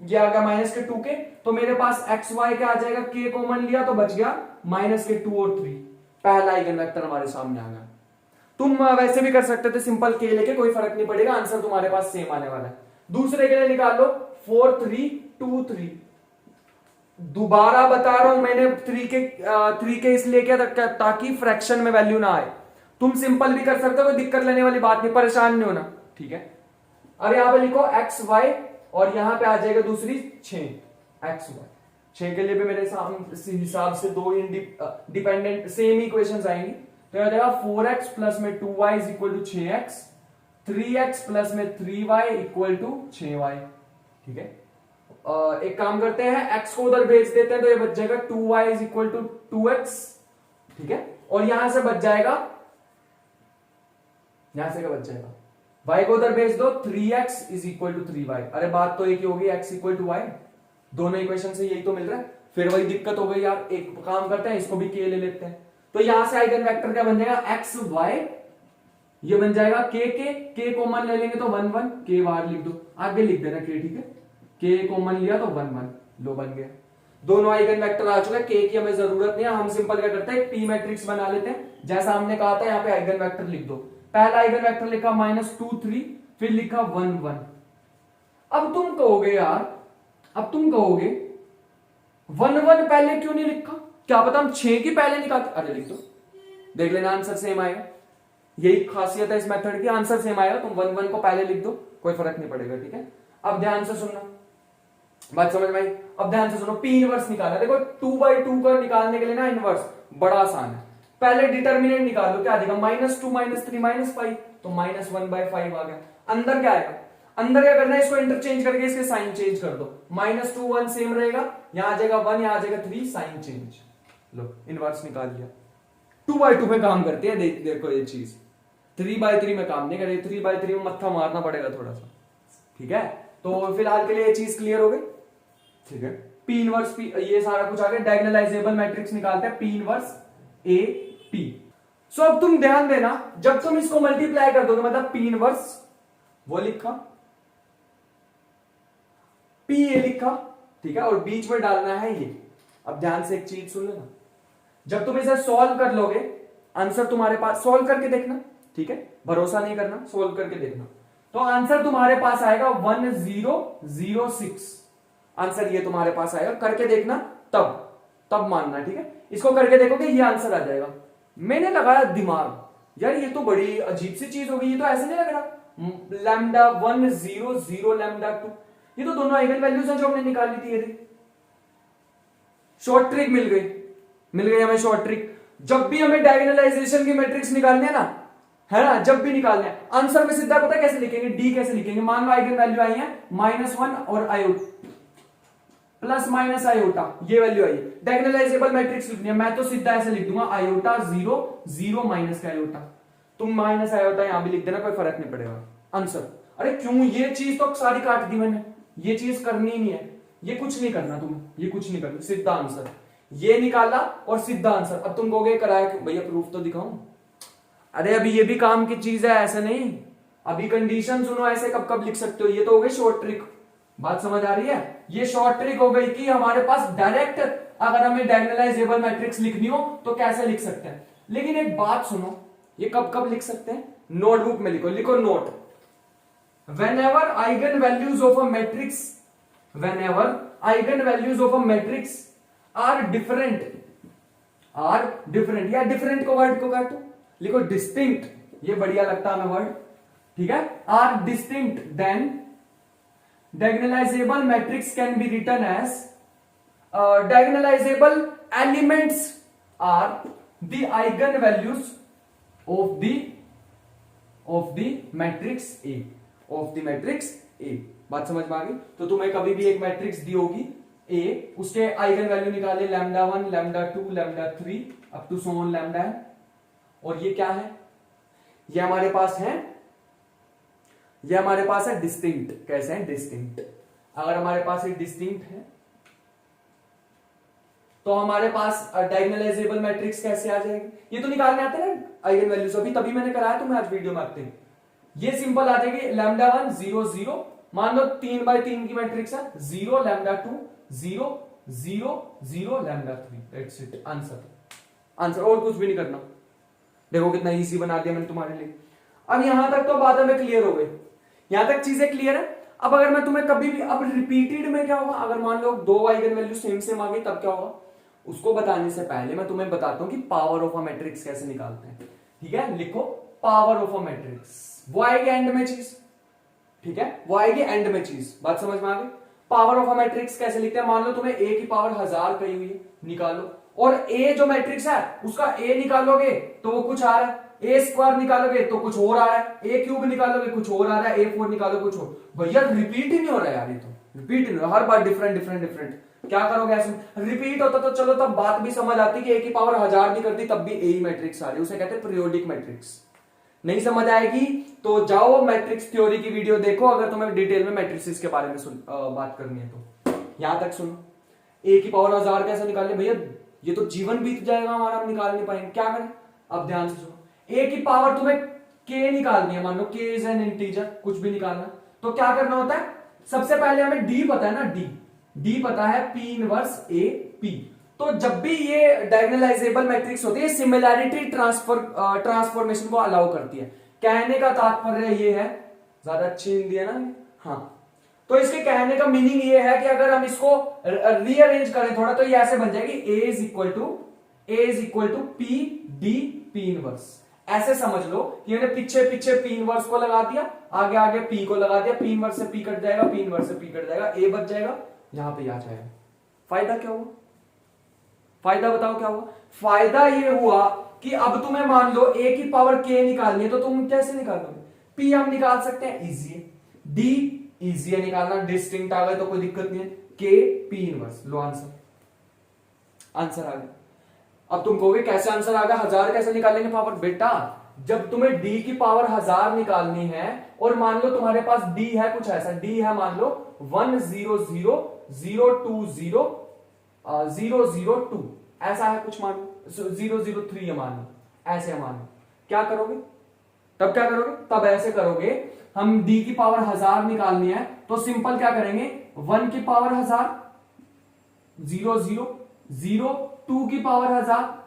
ये आ गया माइनस के 2k, तो मेरे पास एक्स वाई क्या आ जाएगा, k कॉमन लिया तो बच गया माइनस के 2 और 3, पहला आइगन वेक्टर हमारे सामने आ गया। तुम वैसे भी कर सकते थे, सिंपल k लेके, कोई फर्क नहीं पड़ेगा, आंसर तुम्हारे पास सेम आने वाला है। दूसरे के लिए निकाल लो 4 3 2 3। दोबारा बता रहा हूं, मैंने 3k इसलिए किया ताकि फ्रैक्शन में वैल्यू ना आए। तुम सिंपल भी कर सकते हो, कोई दिक्कत लेने वाली बात नहीं, परेशान नहीं होना। ठीक है, अब यहां पे लिखो एक्स वाई और यहां पे आ जाएगा दूसरी 6 एक्स वाई। 6 के लिए भी मेरे हिसाब से दो डिपेंडेंट सेम इक्वेशंस आएंगी, तो आ जाएगा 4x प्लस में 2y is equal to 6x, 3x plus में 3y इक्वल टू 6y। ठीक है, एक काम करते हैं, x को उधर भेज देते हैं तो ये बच जाएगा 2y is equal to 2x। ठीक है, और यहां से बच जाएगा, यहां से क्या बच जाएगा, y को उधर भेज दो, 3x is equal to 3y। अरे बात तो एक ही होगी, x इक्वल टू y, दोनों इक्वेशन से यही तो मिल रहा है। फिर वही दिक्कत हो गई यार, एक काम करते हैं, इसको भी k ले लेते हैं, तो यहां से आइगन वेक्टर क्या बन जाएगा, x y, ये बन जाएगा k कॉमन ले लेंगे तो 1 1, k बाहर लिख दो, आगे लिख देना k। ठीक है, k कॉमन लिया तो 1 1, लो बन गया, दोनों आइगन वेक्टर आ चुका है। k की हमें जरूरत नहीं है, हम सिंपल क्या करते हैं, p मैट्रिक्स बना लेते हैं, जैसा हमने कहा था। यहाँ पे आइगन वेक्टर लिख दो, पहला आइगन वेक्टर लिखा -2 3, फिर लिखा 1 1। अब तुम कहोगे यार, अब तुम कहोगे 1 1 पहले क्यों नहीं लिखा, क्या पता हम 6 की पहले निकालते। अरे लिख दो, देख लेना आंसर सेम आएगा, यही खासियत है इस मेथड की, आंसर सेम आएगा। तुम 1 1 को पहले लिख दो, कोई फर्क नहीं पड़ेगा। ठीक है, अब ध्यान से सुनना, बात समझ में आई। अब ध्यान से सुनो, p इनवर्स निकालना। देखो 2/2 का निकालने के लिए ना इनवर्स बड़ा आसान है। पहले डिटर्मिनेंट निकाल लो, क्या देगा, -2 -3 -5, तो -1/5 आ गया। अंदर क्या आएगा, अंदर क्या करना है, इसको इंटरचेंज करके इसके साइन चेंज कर दो, -2 1 सेम रहेगा, यहां आ जाएगा 1, यहां आ जाएगा 3, साइन चेंज, लो इनवर्स निकाल लिया। 2/2 में काम करते हैं, देखो ये चीज 3/3 में काम नहीं करेगी, 3/3 में मत्था मारना पड़ेगा थोड़ा सा। ठीक है, तो फिलहाल के लिए ये चीज क्लियर हो गई। ठीक है, P इनवर्स P, ये सारा कुछ आ गया। डायगोनलाइजेबल मैट्रिक्स निकालते हैं, P इनवर्स A P। सो अब तुम ध्यान देना, जब तुम इसको मल्टीप्लाई कर दोगे, मतलब P इनवर्स वो लिखा, P ये लिखा, ठीक है, और बीच में डालना है ये। अब ध्यान से एक चीज सुन लेना, जब तुम इसे सॉल्व कर लोगे, आंसर तुम्हारे पास, सॉल्व करके देखना, ठीक है, भरोसा नहीं करना, सॉल्व करके देखना, तो आंसर तुम्हारे पास आएगा 1006। आंसर ये तुम्हारे पास आएगा, करके देखना, तब मानना। ठीक है, इसको करके देखोगे ये आंसर आ जाएगा। मैंने लगाया दिमाग, यार ये तो बड़ी अजीब सी चीज होगी, ये तो ऐसे नहीं लग रहा, λ1 0 0 λ2, ये तो दोनों आइगन वैल्यूज हैं जो हमने निकाली थी। यदि शॉर्ट ट्रिक मिल गई हमें शॉर्ट ट्रिक। जब भी हमें डायगोनलाइजेशन की मैट्रिक्स निकालने है ना, जब भी निकालने हैं, आंसर में सीधा पता कैसे लिखेंगे, डी कैसे लिखेंगे। मान लो आइगन वैल्यू आई है -1 और आयोटा प्लस माइनस आयोटा, ये वैल्यू आई है। डायगोनलाइजेबल मैट्रिक्स लिखनी है, मैं तो सीधा ऐसे लिख दूंगा आयोटा 0 0 माइनस का आयोटा। तुम माइनस आयोटा यहां भी लिख देना, कोई फर्क नहीं पड़ेगा आंसर। अरे क्यों, ये चीज तो सारी काट दी मैंने, ये चीज करनी ही नहीं है, ये कुछ नहीं करना तुम्हें, ये कुछ नहीं करना, सीधा आंसर ये निकाला और सीधा आंसर। अब तुम कहोगे कराया क्यों भैया, प्रूफ तो दिखाऊं। अरे अभी ये भी काम की चीज है, ऐसे नहीं, अभी कंडीशन सुनो, ऐसे कब कब लिख सकते हो। ये तो हो गई शॉर्ट ट्रिक, बात समझ आ रही है। ये शॉर्ट ट्रिक हो गई कि हमारे पास डायरेक्ट अगर हमें डायगोनलाइजेबल मैट्रिक्स लिखनी हो तो कैसे लिख सकते हैं। लेकिन एक बात सुनो, ये कब कब लिख सकते हैं, नोटबुक में लिखो, लिखो note, whenever eigenvalues of a matrix, whenever eigenvalues of a matrix are different या डिफरेंट को वर्ड को काटो, लिखो डिस्टिंक्ट, ये बढ़िया लगता है हमें वर्ड, ठीक है। Are distinct then diagonalizable matrix can be written as diagonalizable elements are the eigenvalues of the matrix A, of the matrix A। बात समझ में आ गई। तो तुम्हें कभी भी एक मैट्रिक्स दी होगी A, उसके आइगन वैल्यू निकाले λ1 λ2 λ3 up to so on λn, और ये क्या है, ये हमारे पास है, ये हमारे पास है डिस्टिंक्ट। कैसे है डिस्टिंक्ट, अगर हमारे पास एक डिस्टिंक्ट है तो हमारे पास डायगोनलाइजेबल मैट्रिक्स कैसे आ जाएगी। ये तो निकालने आते हैं ना आइगन वैल्यूज, अभी तभी मैंने कराया, तो मैं आज वीडियो में आते हैं। ये सिंपल आ जाएगी λ1 0 0, मान लो 3x3 की मैट्रिक्स है, 0 λ2 0 0 0 λ3, दैट्स इट आंसर, और कुछ भी नहीं करना। देखो कितना इजी बना दिया मैंने तुम्हारे लिए। अब यहां तक तो बात हमें क्लियर हो गई, यहां तक चीजें क्लियर है। अब अगर मैं तुम्हें कभी भी, अब रिपीटेड में क्या होगा, अगर मान लो दो आइगन वैल्यू सेम सेम आ गई तब क्या होगा, उसको बताने से पहले मैं तुम्हें बताता हूं कि पावर ऑफ अ मैट्रिक्स कैसे निकालते हैं। ठीक है, लिखो पावर ऑफ अ मैट्रिक्स, वो आएगी एंड में चीज, ठीक है, वो आएगी एंड में चीज, बात समझ में आ गई। पावर ऑफ अ मैट्रिक्स कैसे लिखते हैं, मान लो तुम्हें a की पावर 1000 कही हुई है, निकालो, और a जो मैट्रिक्स है उसका a निकालोगे तो वो कुछ आ रहा है, ए स्क्वायर निकालोगे तो कुछ और आ रहा है, ए क्यूब निकालोगे कुछ और आ रहा है, A4 निकालो कुछ और। भैया रिपीट ही नहीं हो रहा है यार, ये तो रिपीट ही नहीं, हर बार डिफरेंट डिफरेंट डिफरेंट। क्या करोगे ऐसे, रिपीट होता तो चलो तब बात भी समझ आती कि ए की पावर 1000 भी करती तब भी ए ही मैट्रिक्स आ रही है, उसे कहते हैं पीरियोडिक मैट्रिक्स। नहीं समझ आएगी तो जाओ मैट्रिक्स थ्योरी की वीडियो देखो, अगर तुम्हें डिटेल में मैट्रिक्स के बारे में बात करनी है तो। यहां तक सुनो, ए की पावर 1000 कैसे निकालने, भैया ये तो जीवन बीत जाएगा हमारा, हम निकाल नहीं पाएंगे, क्या करें। अब ध्यान से सुनो, ए की पावर तुम्हें के निकालनी है, मान लो के इज एन इंटीजर, कुछ भी निकालना, तो क्या करना होता है, सबसे पहले हमें डी पता है ना, डी पता है, पी इनवर्स ए पी। तो जब भी ये डायगोनलाइजेबल मैट्रिक्स होती है, सिमिलैरिटी ट्रांसफॉर्मेशन को अलाउ करती है। कहने का तात्पर्य ये है, ज्यादा अच्छी हिंदी है ना, हाँ, तो इसके कहने का मीनिंग ये है कि अगर हम इसको रीअरेंज करें थोड़ा, तो ये ऐसे बन जाएगी, A is equal to P D P inverse. ऐसे समझ लो कि मैंने पीछे पीछे पी इनवर्स को लगा दिया, आगे आगे पी को लगा दिया, पी इनवर्स से पी कट जाएगा, पी इनवर्स से पी कट जाएगा, ए बच जाएगा, यहां पे आ जाएगा। फायदा क्या हुआ, फायदा बताओ क्या हुआ। फायदा ये हुआ कि अब तुम्हें मान लो ए की पावर के निकालनी है, तो तुम कैसे निकालोगे, पी हम निकाल सकते हैं, इजी है, डी इजी है निकालना, डिस्टिंक्ट आ गए तो कोई दिक्कत नहीं है, के पी इनवर्स, लो आंसर आ गया। अब तुम कहोगे कैसे आंसर आ गया, 1000 कैसे निकालेंगे पावर, बेटा जब तुम्हें डी की पावर 1000 निकालनी है और मान लो तुम्हारे पास डी है कुछ ऐसा, डी है मान लो 1 0 0 0 2 0 0 0 2 ऐसा है कुछ, मान लो 0 0 3 है मान लो, ऐसे है मान लो, क्या करोगे तब, क्या करोगे तब ऐसे करोगे, हम डी की पावर 1000 निकालनी है तो सिंपल क्या करेंगे, 1 की पावर 1000 0 0 0 2 की पावर 1000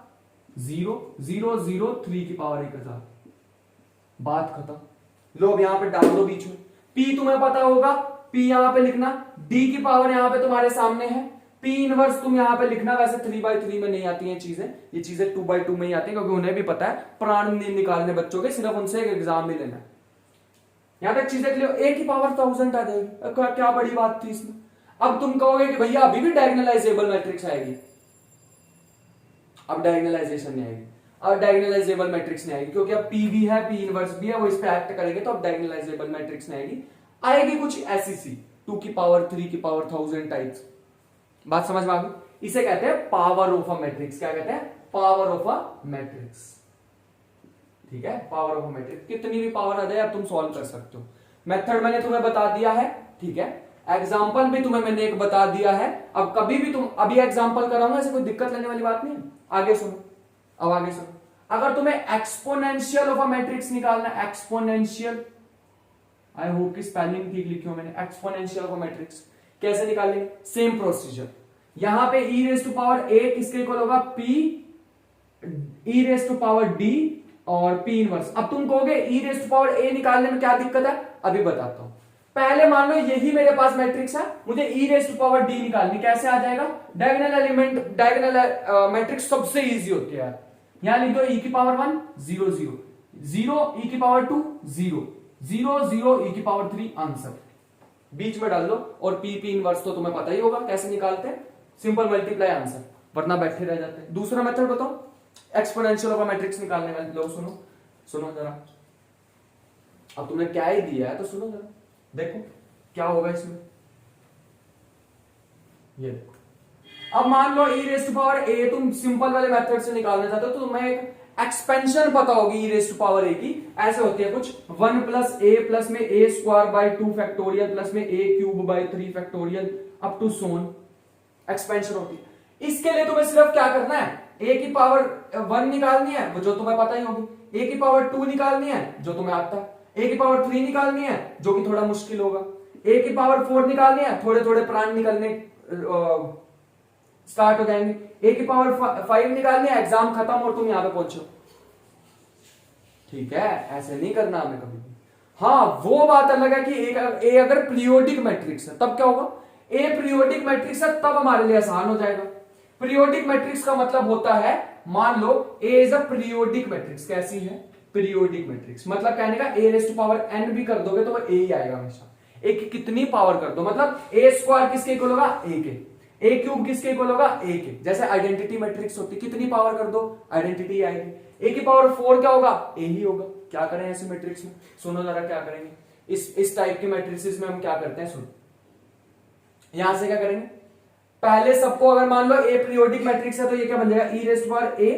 0 0 0 3 की पावर 1000, बात खत्म। लो अब यहां पे डाल दो बीच में, P तुम्हें पता होगा, P यहां पे लिखना, D की पावर यहां पे तुम्हारे सामने है, P इनवर्स तुम यहां पे लिखना, वैसे 3x3 में नहीं आती हैं चीजें, ये चीजें 2x2 में ही आती हैं, क्योंकि उन्हें भी पता है प्राण निकालने बच्चों के, सिर्फ उनसे एक एग्जाम भी लेना है। यहां तक चीजें क्लियर, ए की पावर 1000 आ जाएगी, क्या बड़ी बात थी इसमें। अब तुम कहोगे कि भैया अभी भी डायगोनलाइजेबल मैट्रिक्स आएगी, अब डायगोनलाइजेशन नहीं आएगी, अब डायगोनलाइजेबल मैट्रिक्स नहीं आएगी, क्योंकि अब पी भी है, पी इनवर्स भी है, वो इस पे एक्ट करेंगे, तो अब डायगोनलाइजेबल मैट्रिक्स नहीं आएगी, आएगी कुछ ऐसी सी 2 की पावर 3 की पावर 1000 टाइप्स। बात समझ में आ गई? इसे कहते हैं पावर ऑफ अ मैट्रिक्स। क्या कहते हैं? Power of a matrix. ठीक है, पावर ऑफ अ मैट्रिक्स, कितनी भी पावर आ जाए अब तुम सॉल्व कर सकते हो। मेथड मैंने तुम्हें बता दिया है, ठीक है, एग्जाम्पल भी तुम्हें मैंने एक बता दिया है। अब कभी भी तुम, अभी एग्जाम्पल कराऊंगा, ऐसे कोई दिक्कत लेने वाली बात नहीं है। आगे सुनो, अब आगे सुनो, अगर तुम्हें एक्सपोनेंशियल ऑफ अ मैट्रिक्स निकालना, एक्सपोनेंशियल, आई होप कि स्पेलिंग ठीक लिखी हो मैंने, एक्सपोनेंशियल ऑफ अ मैट्रिक्स कैसे निकालेंगे? सेम प्रोसीजर, यहां पे e raise to power a किसके इक्वल होगा? p e raise to power d और p इनवर्स। अब तुम कहोगे e raise to power a निकालने में क्या दिक्कत है? अभी बताता हूं। पहले मान लो यही मेरे पास मैट्रिक्स है, मुझे e raise to power d निकालनी, कैसे आ जाएगा? डायगोनल एलिमेंट, डायगोनल मैट्रिक्स सबसे इजी होती है यार। यहां लिख दो e की पावर 1 0 0 0, e की पावर 2 0 0 0, e की पावर 3 आंसर बीच में डाल दो, और p इनवर्स तो तुम्हें पता ही होगा कैसे निकालते हैं, सिंपल मल्टीप्लाई आंसर, वरना बैठे रह जाते हैं। दूसरा मेथड बताओ एक्सपोनेंशियल ऑफ अ मैट्रिक्स निकालने वाले लोग, सुनो सुनो जरा, अब तुमने क्या ही दिया है तो सुनो जरा, देखो क्या होगा इसमें। ये देखो, अब मान लो e raise to power a तुम सिंपल वाले मेथड से निकालना चाहते हो, तो तुम्हें एक एक्सपेंशन पता होगी e raise to power a की, ऐसे होती है कुछ 1 प्लस a प्लस में a square by 2 factorial plus में a cube by 3 factorial up to so on, expansion होती है। इसके लिए तुम्हें सिर्फ क्या करना है? a की पावर 1 निकालनी है, वो जो तुम्हें पता ही होगी, a की पावर 2 निकालनी है जो तुम्हें आता है, a की पावर 3 निकालनी है जो कि थोड़ा मुश्किल होगा, a की पावर 4 निकालनी है, थोड़े थोड़े प्राण निकलने स्टार्ट हो जाएंगे, a की पावर 5 निकालनी है, एग्जाम खत्म और तुम यहां पे पहुंचो। ठीक है, ऐसे नहीं करना हमें कभी भी। हाँ, वो बात अलग है कि a अगर पीरियोडिक मैट्रिक्स है तब क्या होगा? ए पीरियोडिक मैट्रिक्स है तब हमारे लिए आसान हो जाएगा। पीरियोडिक मैट्रिक्स का मतलब होता है, मान लो ए इज अ पीरियोडिक मैट्रिक्स, कैसी है? पीरियोडिक मैट्रिक्स, मतलब कहने का ए रेज टू पावर एन भी कर दोगे तो वो ए ही आएगा हमेशा। ए की कितनी पावर कर दो, मतलब ए स्क्वायर किसके इक्वल होगा? ए के, ए क्यूब किसके इक्वल होगा? ए के। जैसे आइडेंटिटी मैट्रिक्स होती, कितनी पावर कर दो, आइडेंटिटी आएगी। ए की पावर 4 क्या होगा? ए ही होगा। क्या करें ऐसे मैट्रिक्स में? सुनो जरा क्या करेंगे, इस टाइप की मैट्रिक्स में हम क्या करते हैं, सुनो। यहां से क्या करेंगे, पहले सबको अगर मान लो ए पीरियोडिक मैट्रिक्स है तो ये क्या बन जाएगा? e raise to power a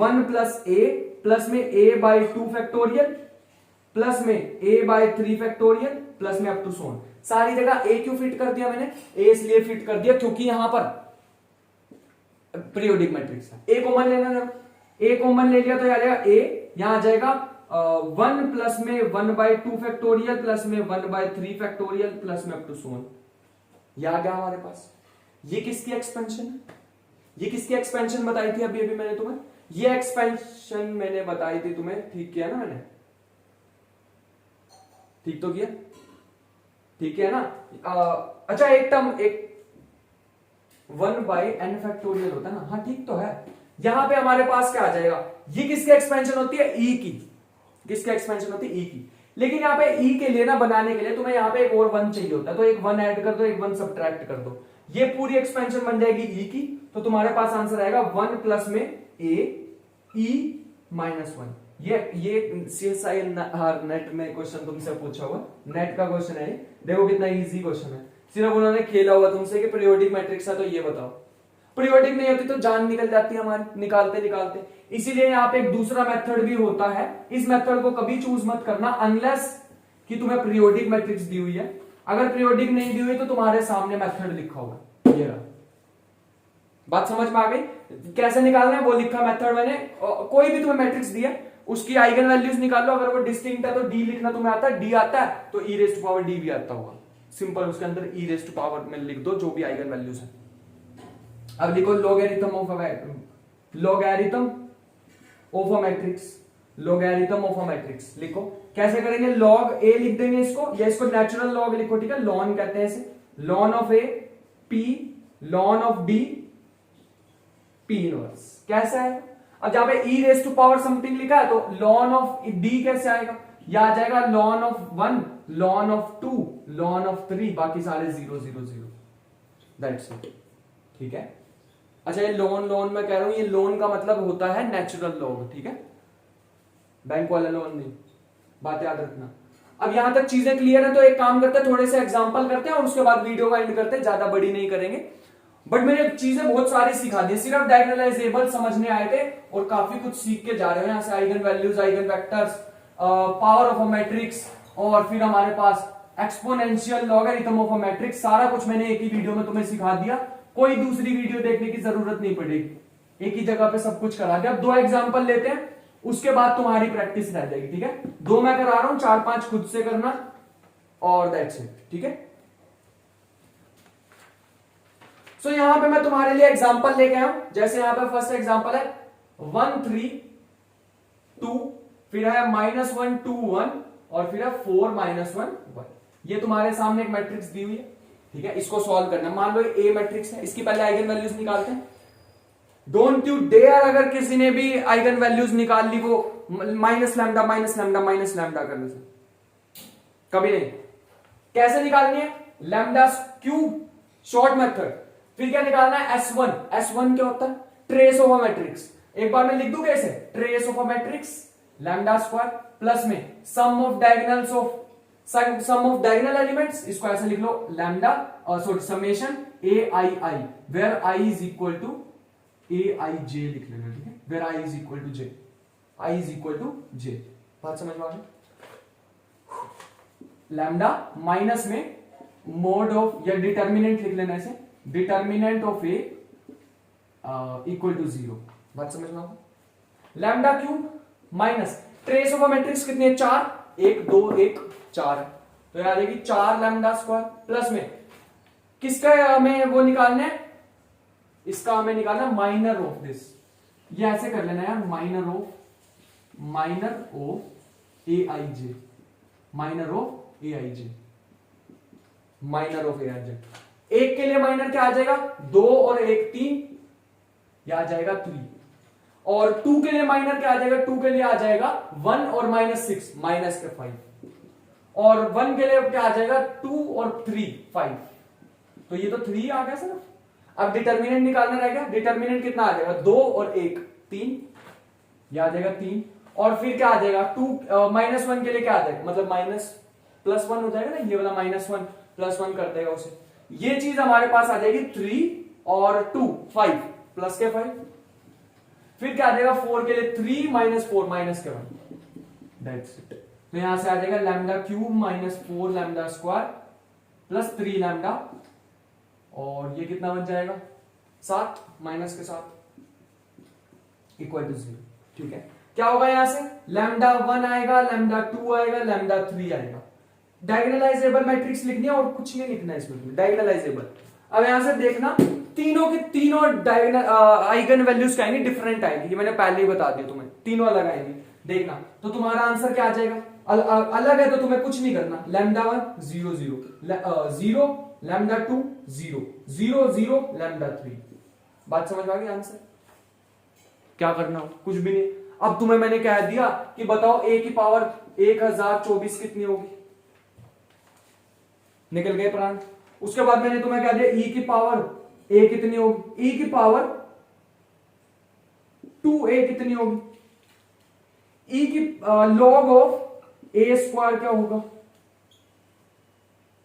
1 plus a plus में a बाय 2 फैक्टोरियल प्लस में a बाय 3 फैक्टोरियल प्लस में अप टू सोन। सारी जगह a क्यों फिट कर दिया मैंने? a इसलिए फिट कर दिया क्योंकि यहां पर पीरियोडिक मैट्रिक्स है। a कॉमन लेना है, a कॉमन ले लिया तो आ जाएगा a, यहां आ जाएगा 1 प्लस में 1 बाय 2 फैक्टोरियल प्लस में 1 बाय 3 फैक्टोरियल प्लस में अप टू सोन। ये आ गया हमारे पास। ये किसकी एक्सपेंशन है? ये किसकी एक्सपेंशन बताई थी अभी अभी मैंने तुम्हें? ये एक्सपेंशन मैंने बताई थी तुम्हें, ठीक किया ना मैंने? ठीक तो किया? ठीक है ना? अच्छा, एक टर्म, एक 1 बाई एन फैक्टोरियल होता है ना, हाँ ठीक तो है। यहां पे हमारे पास क्या आ जाएगा? ये किसकी एक्सपेंशन होती है? ई की। किसकी एक्सपेंशन होती है? ई की। लेकिन यहाँ पे ई के लिए ना, बनाने के लिए तुम्हें यहाँ पे एक और 1 चाहिए होता है, तो एक 1 ऐड कर दो, एक 1 सब्ट्रैक्ट कर दो, ये पूरी एक्सपेंशन बन जाएगी ई की। तो तुम्हारे पास आंसर आएगा 1 प्लस में ए ई माइनस 1। ये सीएसआई नेट में क्वेश्चन तुमसे पूछा हुआ, नेट का क्वेश्चन है। देखो कितना इजी क्वेश्चन है, सिर्फ उन्होंने खेला हुआ तुमसे कि पीरियोडिक मैट्रिक्स है तो ये बताओ। पीरियोडिक नहीं होती तो जान निकल जाती है हमारी निकालते निकालते। इसीलिए यहाँ पे एक दूसरा मेथड भी होता है, इस मेथड को कभी चूज मत करना अनलेस कि तुम्हें पीरियोडिक मैट्रिक्स दी हुई है। अगर पीरियोडिक नहीं दी हुई तो तुम्हारे सामने मेथड लिखा होगा, ये रहा। बात समझ में आ गई? कैसे निकालना है वो लिखा मेथड मैंने। कोई भी तुम्हें मैट्रिक्स दिया उसकी आइगन वैल्यूज निकाल लो, अगर वो डिस्टिंक्ट है तो डी लिखना तुम्हें आता है, डी आता है तो ई रेज टू पावर डी भी आता होगा। सिंपल, उसके अंदर ई रेज टू पावर में लिख दो जो भी आइगन वैल्यूज है। अब लिखो logarithm of a matrix, logarithm of a matrix लिखो। कैसे करेंगे? लॉग ए लिख देंगे इसको, या इसको नेचुरल लॉग लिखो, ठीक है, लॉन कहते हैं इसे। Lawn of A P lawn of D P inverse. कैसा है? अब जहां पे ई रेज टू पावर समथिंग लिखा है तो लॉन ऑफ डी कैसे आएगा? यह आ जाएगा ln of 1, ln of 2, ln of 3, बाकी सारे 0 0 0, दैट्स इट। ठीक है। अच्छा ये लोन मैं कह रहा हूं, ये लोन का मतलब होता है नेचुरल लॉग, ठीक है, बैंक वाला लोन नहीं, बात याद रखना। अब यहां तक चीजें क्लियर है, तो एक काम करते हैं, थोड़े से एग्जांपल करते हैं और उसके बाद वीडियो का एंड करते हैं, ज्यादा बड़ी नहीं करेंगे। बट मैंने चीजें बहुत सारी सिखा दी, सिर्फ डायगोनलाइजेबल समझने आए थे और काफी कुछ सीख के जा रहे हो यहां से, eigen values, eigen vectors, power of a matrix, और फिर हमारे पास exponential logarithm of a matrix, सारा कुछ मैंने एक ही वीडियो में तुम्हें सिखा दिया, कोई दूसरी वीडियो देखने की जरूरत नहीं पड़ेगी, एक ही जगह पे सब कुछ करा दिया। अब 2 एग्जांपल लेते हैं, उसके बाद तुम्हारी प्रैक्टिस रह जाएगी, ठीक है। 2 मैं करा रहा हूं, 4-5 खुद से करना, और दैट्स इट, ठीक है। सो यहां पे मैं तुम्हारे लिए एग्जांपल लेके आया हूं, जैसे यहां पे फर्स्ट एग्जांपल है 1 3 2, फिर है -1 2 1, और फिर है 4 -1 1। ये तुम्हारे सामने एक मैट्रिक्स दी हुई है, ठीक है, इसको सॉल्व करना। मान लो ए मैट्रिक्स है, इसकी पहले आइगन वैल्यूज निकालते हैं। डोंट यू डेयर अगर किसी ने भी आइगन वैल्यूज निकाल ली वो माइनस लैम्डा करने से, कभी नहीं। कैसे निकालनी है? Lambda cube, short method. फिर क्या निकालना है? S1 क्या होता है? Trace of a matrix. एक बार मैं लिख दूं कैसे? Trace of a matrix lambda square plus में सम ऑफ डायगोनल एलिमेंट्स, इसको ऐसे लिख लो lambda sorry summation ai, where i is equal to aij लिख लेना, ठीक है, where i is equal to j, बात समझ में आ गई? लैम्डा माइनस में मोड ऑफ या डिटर्मिनेंट लिख लेना ऐसे, determinant of a equal to 0, बात समझ में आ गई? Lambda cube minus trace of a matrix कितनी है? 4, 1 2 1 4 है, तो याद आएगी 4 लैम्डा स्क्वायर प्लस में किसका हमें वो निकालना है? इसका हमें निकालना माइनर ऑफ दिस, ये ऐसे कर लेना यार, माइनर ऑफ aij, एक के लिए माइनर क्या आ जाएगा? 2 और 1 3, यह आ जाएगा 3, और 2 के लिए माइनर क्या आ जाएगा? 2 के लिए आ जाएगा 1 और -6 माइनस के 5, और 1 के लिए क्या आ जाएगा? 2 और 3 5, तो ये तो 3 आ गया सर। अब डिटर्मिनेंट निकालना रह गया, डिटर्मिनेंट कितना आ जाएगा? 2 और 1 3, यह आ जाएगा 3, और फिर क्या आ जाएगा? 2 -1 के लिए क्या आ जाएगा? मतलब +1 हो जाएगा ना, ये वाला -1 +1 कर देगा उसे, ये चीज हमारे पास आ जाएगी 3 और 2 5 प्लस के 5, फिर क्या आ जाएगा? 4 के लिए 3 -4 माइनस के 1, दैट्स इट। तो यहां से आ जाएगा lambda cube -4 lambda square plus 3 lambda, और ये कितना बन जाएगा? 7 माइनस के 7 इक्वल टू 0, ठीक है। क्या होगा यहां से? लैम्डा 1 आएगा, लैम्डा 2 आएगा, लैम्डा 3 आएगा। डायगोनलाइजेबल मैट्रिक्स लिखनी है और कुछ नहीं लिखना है इसमें, डायगोनलाइजेबल। अब यहां से देखना, तीनों के तीनों आइगन वैल्यूज क्या आएंगे? डिफरेंट आएंगे, ये मैंने पहले ही बता दिया तुम्हें, तीनों अलग आएंगे। देखना तो तुम्हारा आंसर क्या आ जाएगा? अलग है तो तुम्हें कुछ नहीं करना, लैम्डा 1 0 0 0, लैम्डा 2 0 0 0, लैम्डा 3, बात समझ आ गई? आंसर क्या करना हो? कुछ भी नहीं। अब तुम्हें मैंने कह दिया कि बताओ a की पावर 1024 कितनी होगी, निकल गए प्राण। उसके बाद मैंने तुम्हें कह दिया e की पावर a कितनी होगी, e की पावर 2a कितनी होगी, e की लॉग ऑफ a स्क्वायर क्या होगा?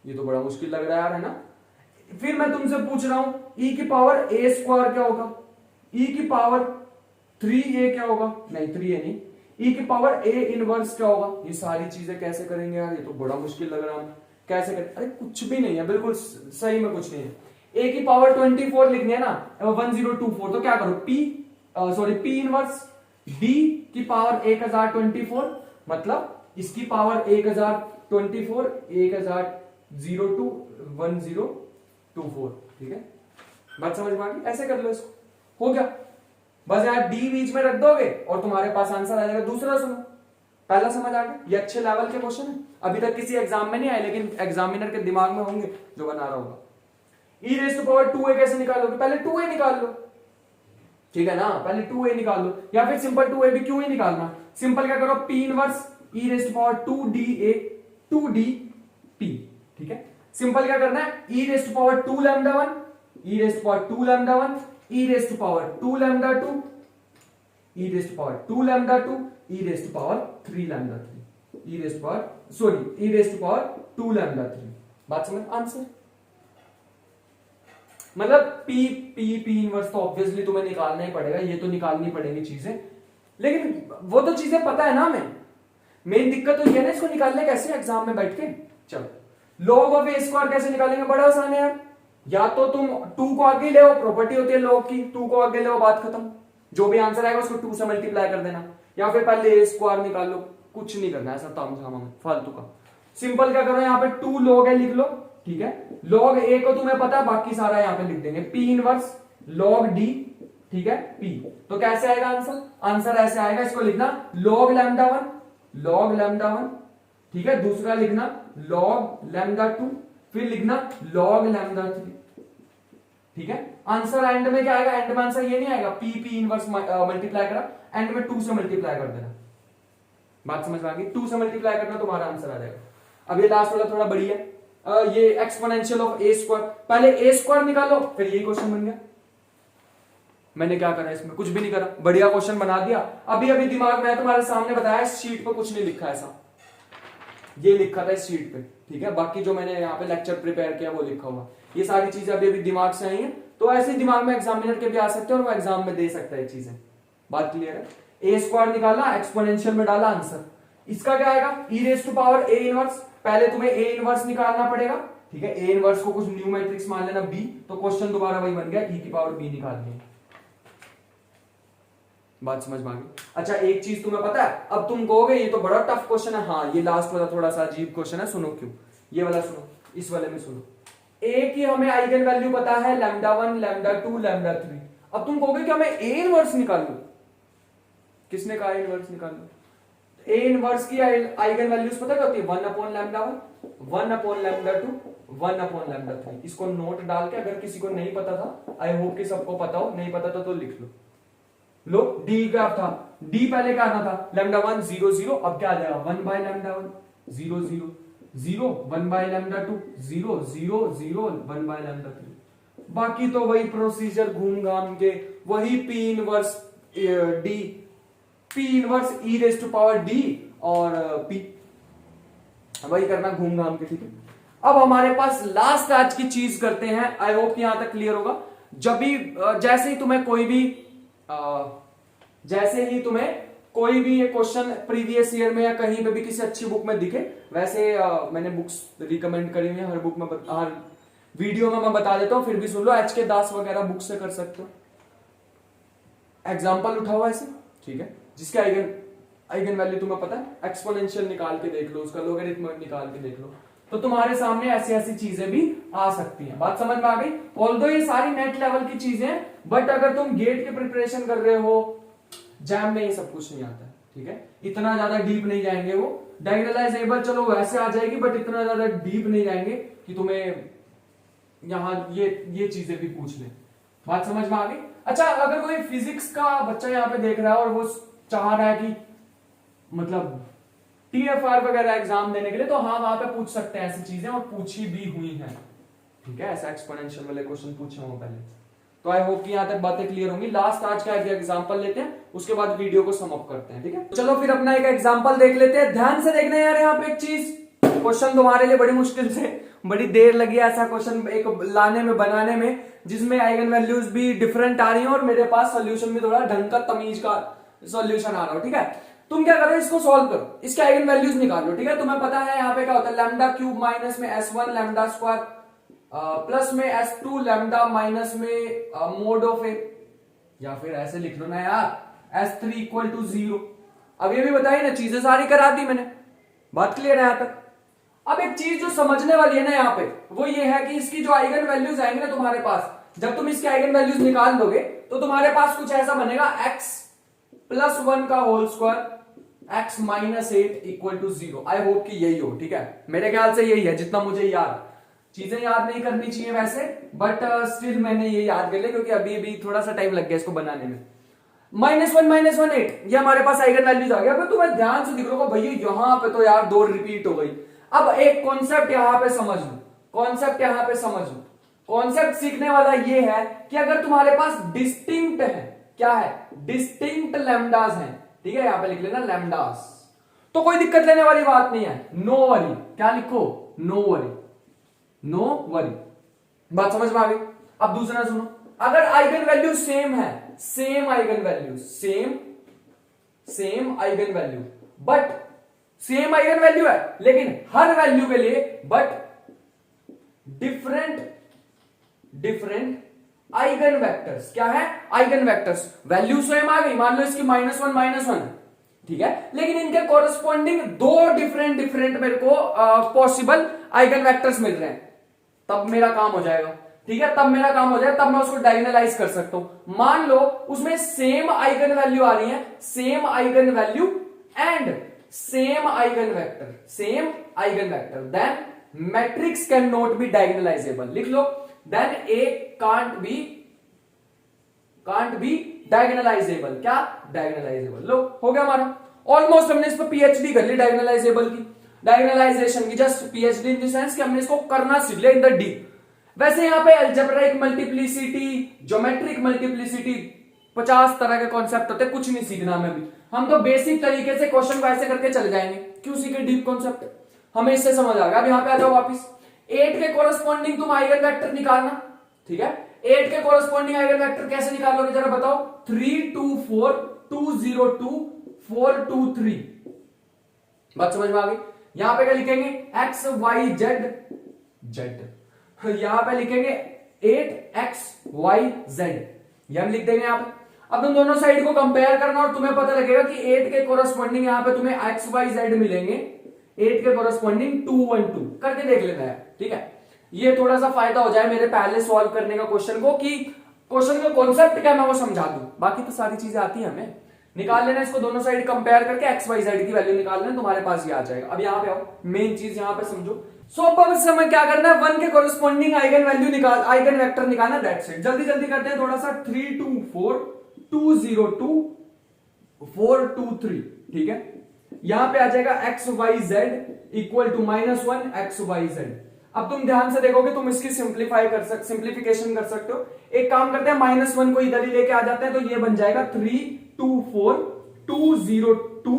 ये तो बड़ा मुश्किल लग रहा है यार, है ना। फिर मैं तुमसे पूछ रहा हूं e की पावर a स्क्वायर क्या होगा, e की पावर 3a क्या होगा? नहीं 3a नहीं, e की पावर a इनवर्स क्या होगा? ये सारी चीजें कैसे करेंगे यार, ये तो बड़ा मुश्किल लग रहा है, कैसे करें? अरे कुछ भी नहीं है, बिल्कुल सही में कुछ नहीं है। a की पावर 24 लिखनी है ना, 1024, तो क्या करो? p इनवर्स b की पावर 1024, मतलब इसकी पावर 1024 1002 1024, ठीक है, बात समझ में आ गई? ऐसे कर लो इसको, हो गया। बस यार डी बीच में रख दोगे और तुम्हारे पास आंसर आ जाएगा। दूसरा सुनो, पहला समझ आ गया? ये अच्छे लेवल के क्वेश्चन है, अभी तक किसी एग्जाम में नहीं आए, लेकिन एग्जामिनर के दिमाग में होंगे जो बना रहा होगा। e raise to power 2a कैसे निकालोगे? पहले 2a निकाल लो, ठीक है ना, पहले 2a निकाल लो, या फिर सिंपल 2a भी क्यों ही निकालना, सिंपल क्या करो? p इनवर्स ई रेस्ट पावर 2da 2dt, ठीक है। सिंपल क्या करना है, ई रेस्ट पावर 2 लैम्डा 1, ई रेस्ट पावर 2 लैम्डा 1, ई रेस्ट पावर 2 लैम्डा 2, ई रेस्ट पावर 2 लैम्डा 2, ई रेस्ट पावर 3 लैम्डा 3, ई रेस्ट पावर सॉरी ई रेस्ट पावर 2 लैम्डा 3। बात समझ, आंसर मतलब पी पी पी इनवर्स तो obviously तुम्हें निकालना ही पड़ेगा, ये तो निकालनी पड़ेगी चीजें, लेकिन वो तो चीजें पता है ना हमें। मेन दिक्कत तो ये ना इसको निकालने कैसे एग्जाम में बैठ के। चलो लॉग ऑफ ए स्क्वायर कैसे निकालेंगे, बड़ा आसान है यार। या तो तुम 2 को आगे ले, प्रॉपर्टी होती है लॉग की, 2 को आगे ले, बात खत्म। जो भी आंसर आएगा उसको 2 से मल्टीप्लाई कर देना, या फिर पहले ए स्क्वायर निकाल लो, कुछ नहीं करना ऐसा तामझाम में फालतू का। सिंपल क्या करो, यहाँ पे 2 लॉग है लिख लो, ठीक है। लॉग ए को तुम्हें पता है, बाकी सारा यहाँ पे लिख देंगे, पी इनवर्स लॉग डी, ठीक है, पी। तो कैसे आएगा आंसर, आंसर ऐसे आएगा, इसको लिखना लॉग लैम्डा 1, लॉग लैम्डा 1, ठीक है। दूसरा लिखना लॉग लैम्डा 2, फिर लिखना लॉग लैम्डा 3, ठीक है। आंसर एंड में क्या आएगा, एंड में आंसर ये नहीं आएगा पी पी इनवर्स मल्टीप्लाई करा, एंड में 2 से मल्टीप्लाई कर देना। बात समझ में आ गई, 2 से मल्टीप्लाई करना तुम्हारा आंसर आ जाएगा। अब ये लास्ट वाला थोड़ा बड़ी है, ये एक्सपोनेंशियल ऑफ ए स्क्वायर, पहले ए स्क्वायर निकालो, फिर ये क्वेश्चन बन गया। मैंने क्या करा इसमें, कुछ भी नहीं करा, बढ़िया क्वेश्चन बना दिया। अभी अभी दिमाग में तुम्हारे सामने बताया, शीट पर कुछ नहीं लिखा ऐसा, ये लिखा था इस शीट पे, ठीक है। बाकी जो मैंने यहाँ पे लेक्चर प्रिपेयर किया वो लिखा हुआ, ये सारी चीजें अभी अभी दिमाग से आई हैं, तो ऐसे दिमाग में एग्जामिनर के भी आ सकते हैं और वो एग्जाम में दे सकता है चीजें। बात क्लियर है। ए स्क्वायर निकाला, एक्सपोनेंशियल में डाला आंसर, इसका क्या आएगा, e raise to power A inverse. पहले तुम्हें ए इनवर्स निकालना पड़ेगा, ठीक है। ए इनवर्स को कुछ न्यू मैट्रिक्स मान लेना बी, तो क्वेश्चन दोबारा वही बन गया, ई की पावर बी निकालनी है। बात समझ में आ गई। अच्छा एक चीज तुम्हें पता है, अब तुम कहोगे ये तो बड़ा टफ क्वेश्चन है, हाँ ये लास्ट वाला थोड़ा सा अजीब क्वेश्चन है, सुनो क्यों। ये वाला सुनो, इस वाले में सुनो। ए की हमें आइगन वैल्यू पता है लैम्डा 1, लैम्डा 2, लैम्डा 3। अब तुम कहोगे कि हमें ए इनवर्स निकाल लो, किसने कहा इनवर्स निकाल लो। ए इनवर्स की आइगन वैल्यूज पता क्या होती है, 1 upon lambda 1, 1 upon lambda 2, 1 upon lambda 3। इसको नोट डाल के, अगर किसी को नहीं पता था, आई होप कि सबको पता हो, नहीं पता था तो लिख लो। लो डी क्या था, डी पहले क्या आना था, लैम्डा 1 0 0, अब क्या आ जाएगा 1 by lambda 1 0 0 0, 1 by lambda 2 0 0 0, 1 by lambda 3। बाकी तो वही प्रोसीजर घूम घाम के, वही p inverse d, P inverse e raise to power d और पी, वही करना घूम घाम के, ठीक है। अब हमारे पास लास्ट आज की चीज करते हैं, आई होप कि यहां तक क्लियर होगा। जब भी जैसे ही तुम्हें कोई भी ये क्वेश्चन प्रीवियस ईयर में या कहीं पे भी किसी अच्छी बुक में दिखे, वैसे मैंने बुक्स रिकमेंड करी हुई है, हर बुक में हर वीडियो में मैं बता देता हूं, फिर भी सुन लो। HK दास वगैरह बुक से कर सकते हो। एग्जाम्पल उठाओ ऐसे, ठीक है, जिसके आइगन वैल्यू तुम्हें पता है, एक्सपोनेंशियल निकाल के देख लो, उसका लोगरिथम निकाल के देख लो, तो तुम्हारे सामने ऐसी ऐसी चीजें भी आ सकती हैं। बात समझ में आ गई। ऑल्दो ये सारी नेट लेवल की चीजें हैं, बट अगर तुम गेट की प्रिपरेशन कर रहे हो, जैम में ये सब कुछ नहीं आता है, ठीक है। इतना ज्यादा डीप नहीं जाएंगे वो, डायगोनलाइजेबल चलो वैसे आ जाएगी, बट इतना ज्यादा डीप नहीं जाएंगे कि तुम्हें यहां ये चीजें भी पूछ ले। बात समझ में आ गई। अच्छा अगर कोई फिजिक्स का बच्चा यहाँ पे देख रहा है और वो चाह रहा है कि मतलब TFR वगैरह एग्जाम देने के लिए, तो हाँ वहां पे पूछ सकते हैं ऐसी चीजें, और पूछी भी हुई हैं, ठीक है। ऐसा एक्सपोनेंशियल वाले क्वेश्चन पूछे हुए पहले। तो आई होप कि यहां तक बातें क्लियर होंगी। लास्ट आज का एग्जांपल लेते हैं, उसके बाद वीडियो को सम अप करते हैं, ठीक है। चलो फिर अपना एक एग्जांपल देख लेते हैं, ध्यान से देखना यार। यहाँ पे एक चीज, क्वेश्चन तुम्हारे लिए बड़ी मुश्किल से, बड़ी देर लगी ऐसा क्वेश्चन एक लाने में, बनाने में, जिसमें आइगन वैल्यूज भी डिफरेंट आ रही है और मेरे पास सोल्यूशन भी थोड़ा ढंग का तमीज का सोल्यूशन आ रहा हो, ठीक है। तुम क्या करो, इसको सॉल्व करो, इसके आइगन वैल्यूज निकालो, ठीक है। तुम्हें पता है यहाँ पे क्या होता है, लैम्डा क्यूब माइनस में S1 लैम्डा स्क्वायर प्लस में S2 लैम्डा माइनस में मोड ऑफ ए, या फिर ऐसे लिख लो ना यार, S3 इक्वल टू 0। अब ये भी बताइए ना, चीजें सारी करा दी मैंने, बात क्लियर है यहां तक। अब एक चीज जो समझने वाली है ना यहाँ पे, वो ये है कि इसकी जो आइगन वैल्यूज आएंगे ना तुम्हारे पास, जब तुम इसके आइगन वैल्यूज निकाल दोगे तो तुम्हारे पास कुछ ऐसा बनेगा, x प्लस 1 का whole square, x minus 8 equal to 0। I hope कि यही हो, ठीक है। मेरे ख्याल से यही है, जितना मुझे याद। चीजें याद नहीं करनी चाहिए वैसे, बट स्टिल मैंने ये याद कर लिया, क्योंकि अभी थोड़ा सा टाइम लग गया इसको बनाने में। -1 8, ये हमारे पास आइगन वैल्यूज आ गया। अब तुम्हें ध्यान से दिख रहा होगा भैया यहां पे तो यार 2 रिपीट हो गई। अब एक कॉन्सेप्ट यहां पे समझ लो, कॉन्सेप्ट यहां पे समझ लो। कॉन्सेप्ट सीखने वाला ये है कि अगर तुम्हारे पास डिस्टिंक्ट है, क्या है, डिस्टिंक्ट लैम्डास हैं, ठीक है, यहां पे लिख लेना लैम्डास, तो कोई दिक्कत लेने वाली बात नहीं है, नो वरी। क्या लिखो, नो वरी, नो वरी। बात समझ में आ गई। अब दूसरा सुनो, अगर आइगन वैल्यू सेम है, same eigen value, same eigen value, but same eigen value है लेकिन हर वैल्यू के लिए बट डिफरेंट आइगन वेक्टर्स। क्या है, आइगन वेक्टर्स। वैल्यू सेम आ गई, मान लो इसकी -1, ठीक है, लेकिन इनके कॉरेस्पॉन्डिंग दो डिफरेंट मेरे को पॉसिबल आइगन वेक्टर्स मिल रहे हैं, तब मेरा काम हो जाएगा, ठीक है, तब मेरा काम हो जाएगा, तब मैं उसको डायगोनलाइज कर सकता हूं। मान लो उसमें सेम आइगन वैल्यू आ रही है, same eigen value and same eigen vector, then matrix can not be diagonalizable. लिख लो, then A can't be diagonalizable. क्या, डायगोनलाइजेबल। लो, हो गया हमारा। ऑलमोस्ट हमने इस पर पीएचडी कर ली डायगोनलाइजेबल की, डायगोनलाइजेशन की, just PhD in the sense कि हमने इसको करना सीख लिया इन द डीप। वैसे यहां पे अलजेब्राइक मल्टीप्लिसिटी, ज्योमेट्रिक मल्टीप्लिसिटी, 50 तरह के कॉन्सेप्ट होते हैं, कुछ नहीं सीखना हमें भी। हम तो बेसिक तरीके से क्वेश्चन को ऐसे करके चले जाएंगे, क्यों सीखे डीप कॉन्सेप्ट, हमें इससे समझ आ गया। अब यहां पे आ जाओ वापिस, 8 के कोरस्पॉन्डिंग तुम आइगन वेक्टर निकालना, ठीक है। 8 के कोरस्पॉन्डिंग आइगन वेक्टर कैसे निकालोगे जरा बताओ। 3 2 4 2 0 2 4 2 3। बात समझ में आ गई। यहां पे क्या लिखेंगे, x y z, यहां पे लिखेंगे 8x y z, ये हम लिख देंगे यहां पे। अब तुम दोनों साइड को कंपेयर करना और तुम्हें पता लगेगा कि 8 के कोरस्पॉन्डिंग यहां पे तुम्हें x y z मिलेंगे, 8 के कोरस्पॉन्डिंग 2 1 2 करके देख लेना है, ठीक है। ये थोड़ा सा फायदा हो जाए मेरे पहले सॉल्व करने का क्वेश्चन को, कि क्वेश्चन का कॉन्सेप्ट क्या मैं वो समझा दूं, बाकी तो सारी चीजें आती है हमें। निकाल लेना इसको, दोनों साइड कंपेयर करके एक्स वाई जेड की वैल्यू निकाल लेना, तुम्हारे पास ये आ जाएगा। अब यहाँ पे आओ, मेन चीज यहाँ पे समझो। सो अब इस समय क्या करना है, 1 के कोरस्पॉन्डिंग आइगन वैल्यू निकाल, आइगन वेक्टर निकालना, दैट्स इट। जल्दी जल्दी करते हैं थोड़ा सा। 3 2 4 2 0 2 4 2 3, ठीक है। यहां पे आ जाएगा x y z equal to -1 x y z. अब तुम ध्यान से देखोगे, तुम इसकी सिंप्लीफिकेशन कर सकते हो। एक काम करते हैं, -1 को इधर ही लेके आ जाते हैं, तो ये बन जाएगा 3 2 4 2 0 2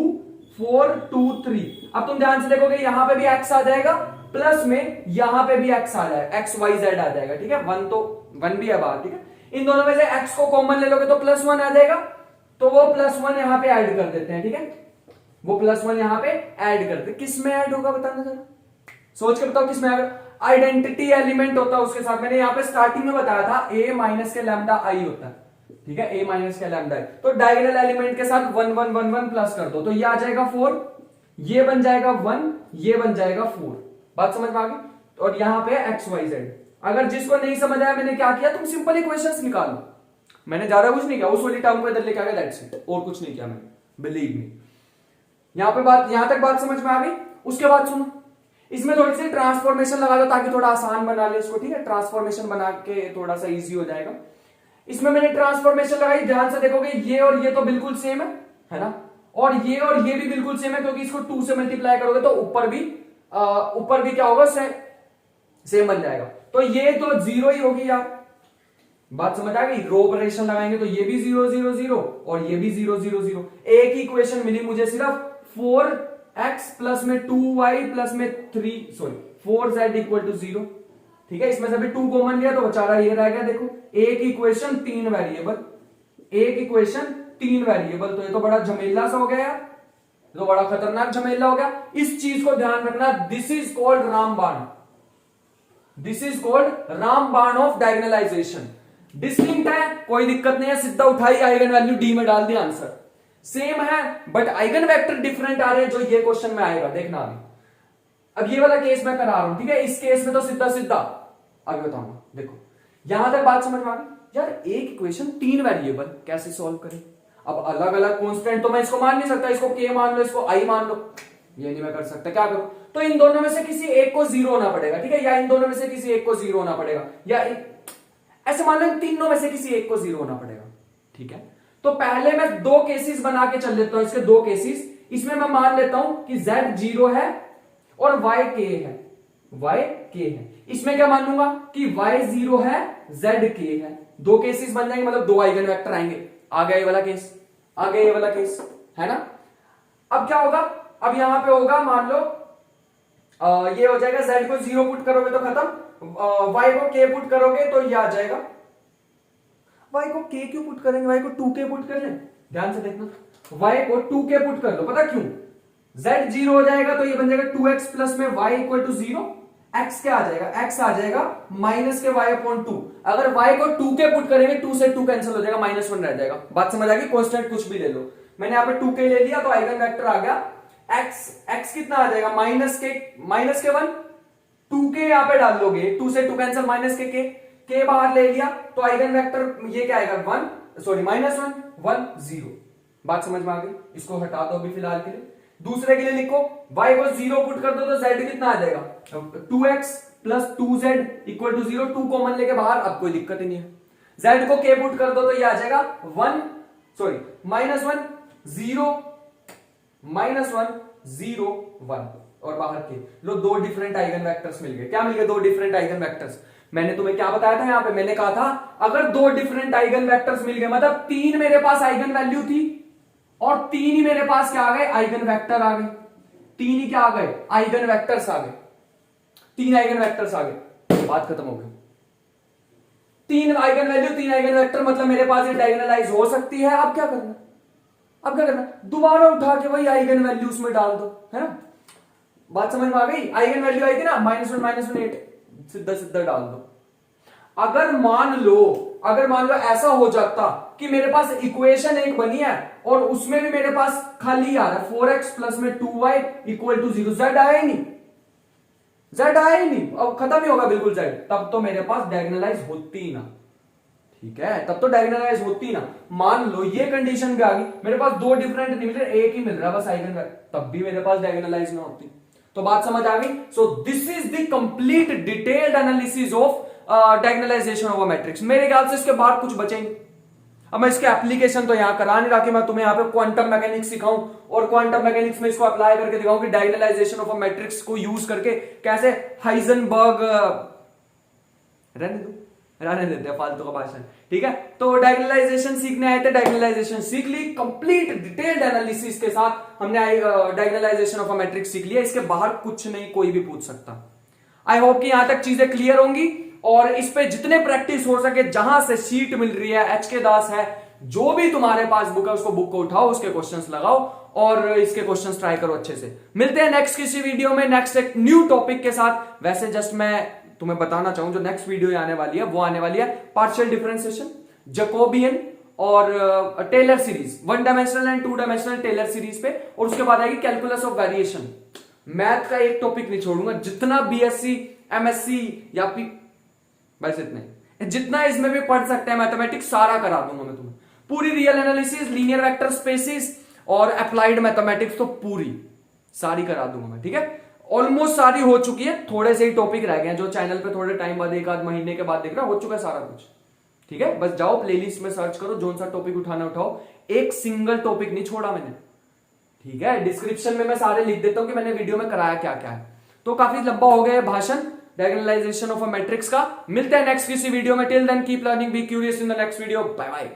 4 2 3। अब तुम ध्यान से देखोगे, यहां पे भी x आ जाएगा, प्लस में यहां पे भी x आ जाएगा, एक्स वाई जेड आ जाएगा, ठीक है। 1 तो 1 भी है बाहर, ठीक है। इन दोनों में से x को कॉमन ले लोगे तो +1 आ जाएगा, तो वो +1 यहां पे ऐड कर देते हैं, ठीक है। वो +1 यहां पे ऐड करते, किस में ऐड होगा बताना जरा, सोच के बताओ किस में ऐड। आइडेंटिटी एलिमेंट होता है उसके साथ, मैंने यहां पे स्टार्टिंग में बताया था a माइनस के लैम्डा आई होता है, ठीक है, a माइनस के लैम्डा आई। तो डायगोनल एलिमेंट के साथ 1 1 1 1 प्लस कर दो, तो ये आ जाएगा 4, ये बन जाएगा 1, ये बन जाएगा 4। बात समझ में आ गई। और यहां पे एक्स वाई जेड। अगर जिसको नहीं समझ आया मैंने क्या किया, तुम सिंपल इक्वेशंस निकालो, मैंने ज्यादा कुछ नहीं किया, उस वाली टर्म को इधर लेके आ गया, दैट्स इट, और कुछ नहीं किया मैंने, बिलीव मी। यहां पे बात, यहां तक बात समझ में आ गई। उसके बाद सुनो, इसमें थोड़ी सी ट्रांसफॉर्मेशन लगा दो ताकि थोड़ा आसान बना ले इसको, ठीक है। ट्रांसफॉर्मेशन बना के थोड़ा सा इजी हो जाएगा। इसमें मैंने ट्रांसफॉर्मेशन लगाई, ध्यान से देखोगे, ये और ये तो बिल्कुल सेम है ना, और ये भी बिल्कुल सेम है, क्योंकि इसको 2 से मल्टीप्लाई करोगे तो ऊपर भी क्या होगा, सेम बन जाएगा। तो ये तो 0 ही होगी यार, बात समझ आ गई। रो ऑपरेशन लगाएंगे तो ये भी 0 0 0 और ये भी 0 0 0। एक ही इक्वेशन मिली मुझे सिर्फ, 4x प्लस में 2y प्लस में 4z इक्वल टू 0, ठीक है। इसमें से भी 2 कॉमन लिया तो बेचारा ये रह गया। देखो, एक इक्वेशन 3 वेरिएबल, एक इक्वेशन 3 वेरिएबल, तो ये तो बड़ा झमेला सा हो गया यार, तो बड़ा खतरनाक झमेला हो गया। इस चीज को ध्यान रखना, दिस इज कॉल्ड रामबाण, दिस इज कॉल्ड रामबाण ऑफ डायगोनलाइजेशन। डिस्टिंक्ट है, कोई दिक्कत नहीं है, सीधा उठाई, आइगन वैल्यू डी में डाल दिया, आंसर सेम है, बट आइगन वेक्टर डिफरेंट आ रहे हैं, जो ये क्वेश्चन में आएगा, देखना अभी। अब ये वाला केस मैं करा रहा हूं, ठीक है। इस केस में तो सीधा सीधा आगे बताऊंगा। देखो, यहां तक बात समझ में आ गई यार। एक इक्वेशन 3 वेरिएबल कैसे सॉल्व करें। अब अलग अलग कांस्टेंट तो मैं इसको मान नहीं सकता, इसको k मान लो, इसको i मान लो, ये नहीं मैं कर सकता। क्या करूं, तो इन दोनों में से किसी एक को 0 होना पड़ेगा, ठीक है, या इन दोनों में से किसी एक को 0 होना पड़ेगा, या ऐसे मान लो इन तीनों में से किसी एक को 0 होना पड़ेगा, ठीक है। तो पहले मैं दो केसेस बना के चल लेता हूं, इसके दो केसेस। इसमें मैं मान लेता हूं कि z 0 है और y k है, y k है। इसमें क्या मान लूंगा कि y 0 है, z k है। दो केसेस बन जाएंगे, मतलब दो आइगन वेक्टर आएंगे। आ गया ये वाला केस, आ गया ये वाला केस, है ना। अब क्या होगा, अब यहां पे होगा, मान लो ये हो जाएगा, z को 0 पुट करोगे तो खत्म, y को k पुट करोगे तो ये आ जाएगा। y को k क्यों पुट करेंगे, y को 2k पुट कर लें, ध्यान से देखना, y को 2k पुट कर लो। पता क्यों, z 0 हो जाएगा तो ये बन जाएगा 2x प्लस में y इक्वल टू 0। x क्या आ जाएगा, x आ जाएगा माइनस के y अपॉन 2। अगर y को 2k पुट करेंगे, 2 से 2 कैंसिल हो जाएगा, -1 रह जाएगा। बात समझ आ गई, कांस्टेंट कुछ भी ले लो। मैंने यहाँ पे 2k ले लिया तो आइगन वेक्टर आ गया x कितना आ जाएगा, माइनस के 1। 2k यहाँ पे डाल लोगे, 2 से 2 कैंसिल, माइनस के k बाहर ले लिया तो आइगन वेक्टर ये क्या आएगा, -1 1 0। बात समझ में आ गई, इसको हटा दो अभी फिलहाल के लिए। दूसरे के लिए लिखो, y को 0 पुट कर दो तो z कितना आ जाएगा, 2x plus 2z equal to 0। 2 common लेके बाहर, अब कोई दिक्कत ही नहीं है। z को k पुट कर दो तो ये आ जाएगा -1 0 -1 0 1 और बाहर के लो, दो डिफरेंट आइगन वेक्टर्स मिल गए। क्या मिल गए, दो डिफरेंट आइगन वेक्टर्स। मैंने तुम्हें क्या बताया था यहां पे, मैंने कहा था अगर दो डिफरेंट आइगन वेक्टर्स मिल गए, मतलब 3 मेरे पास आइगन वैल्यू थी और 3 ही मेरे पास क्या आ गए, आइगन वेक्टर आ गए। 3 ही क्या आ गए, आइगन वेक्टर्स आ गए। 3 आइगन वेक्टर्स आ गए, बात खत्म हो गई। 3 आइगन वैल्यू 3 आइगन वेक्टर, मतलब मेरे पास ये डायगोनलाइज हो सकती है। अब क्या करना, अब क्या करना, दोबारा उठा के वही आइगन वैल्यू उसमें डाल दो, है ना। बात समझ में आ गई, आइगन वैल्यू आई थी ना -1 8, सीधा सीधा डाल दो। अगर मान लो ऐसा हो जाता कि मेरे पास इक्वेशन एक बनी है और उसमें भी मेरे पास खाली आ रहा है 4x प्लस में 2y इक्वल टू 0, z आया ही नहीं, z आया ही नहीं, अब खत्म ही होगा बिल्कुल z, तब तो मेरे पास डायगोनलाइज होती ही ना। ठीक है, तब तो डायगोनलाइज होती ना। मान लो ये कंडीशन भी आ गई, मेरे पास दो डिफरेंट नहीं मिल रहे, एक ही मिल रहा बस आइगन वेक्टर, तब भी मेरे पास डायगोनलाइज ना होती। तो बात समझ आ गई। So this is the complete detailed analysis of diagonalization of a matrix. मेरे ख्याल से इसके बाद कुछ बचेंगे। अब मैं इसके एप्लीकेशन तो यहां करा नहीं रहा कि मैं तुम्हें यहां पे क्वांटम मैकेनिक्स सिखाऊं और क्वांटम मैकेनिक्स में इसको अप्लाई करके दिखाऊं कि डायगोनलाइजेशन ऑफ अ मैट्रिक्स को यूज करके कैसे हाइजेनबर्ग, रहने देते हैं फालतू का भाषण। ठीक है, तो डायगोनलाइजेशन सीखने आए थे, डायगोनलाइजेशन सीख ली, कंप्लीट डिटेल्ड एनालिसिस के साथ हमने डायगोनलाइजेशन ऑफ अ मैट्रिक्स सीख लिया। इसके बाहर कुछ नहीं कोई भी पूछ सकता। आई होप कि यहां तक चीजें क्लियर होंगी और इस पे जितने प्रैक्टिस हो सके, जहां से शीट मिल रही है, एच के दास है, जो भी तुम्हारे पास बुक है उसको बुक को उठाओ, उसके क्वेश्चंस लगाओ और इसके क्वेश्चंस ट्राई करो अच्छे से। मिलते हैं नेक्स्ट किसी वीडियो में, नेक्स्ट एक न्यू टॉपिक के साथ। वैसे जस्ट मैं तुम्हें बताना चाहूं, जो नेक्स्ट वीडियो आने वाली है वो आने वाली है पार्शियल डिफरेंशिएशन, जैकोबियन और Taylor series, 1 dimensional and 2 dimensional Taylor series पे, और उसके बाद आएगी कैलकुलस ऑफ वेरिएशन। मैथ का एक टॉपिक नहीं छोड़ूंगा, जितना बीएससी एमएससी या बस इतने, जितना इसमें भी पढ़ सकते हैं मैथमेटिक्स सारा करा दूंगा मैं तुम्हें। पूरी real analysis, linear vector spaces और अप्लाइड मैथमेटिक्स तो पूरी सारी करा दूंगा मैं। ठीक है, ऑलमोस्ट सारी हो चुकी है, थोड़े से ही टॉपिक रह गए हैं जो चैनल पे थोड़े टाइम बाद, एक आध महीने के बाद देख रहा, हो चुका है सारा कुछ। ठीक है, बस जाओ प्लेलिस्ट में सर्च करो, जो सा टॉपिक उठाना उठाओ, एक सिंगल टॉपिक नहीं छोड़ा मैंने। ठीक है, डिस्क्रिप्शन में मैं सारे लिख देता हूं कि मैंने वीडियो में कराया क्या क्या है। तो काफी लंबा हो गया भाषण डायगोनलाइजेशन ऑफ अ मैट्रिक्स का। मिलते हैं नेक्स्ट किसी वीडियो में, till then keep learning, be curious in the next video, bye bye.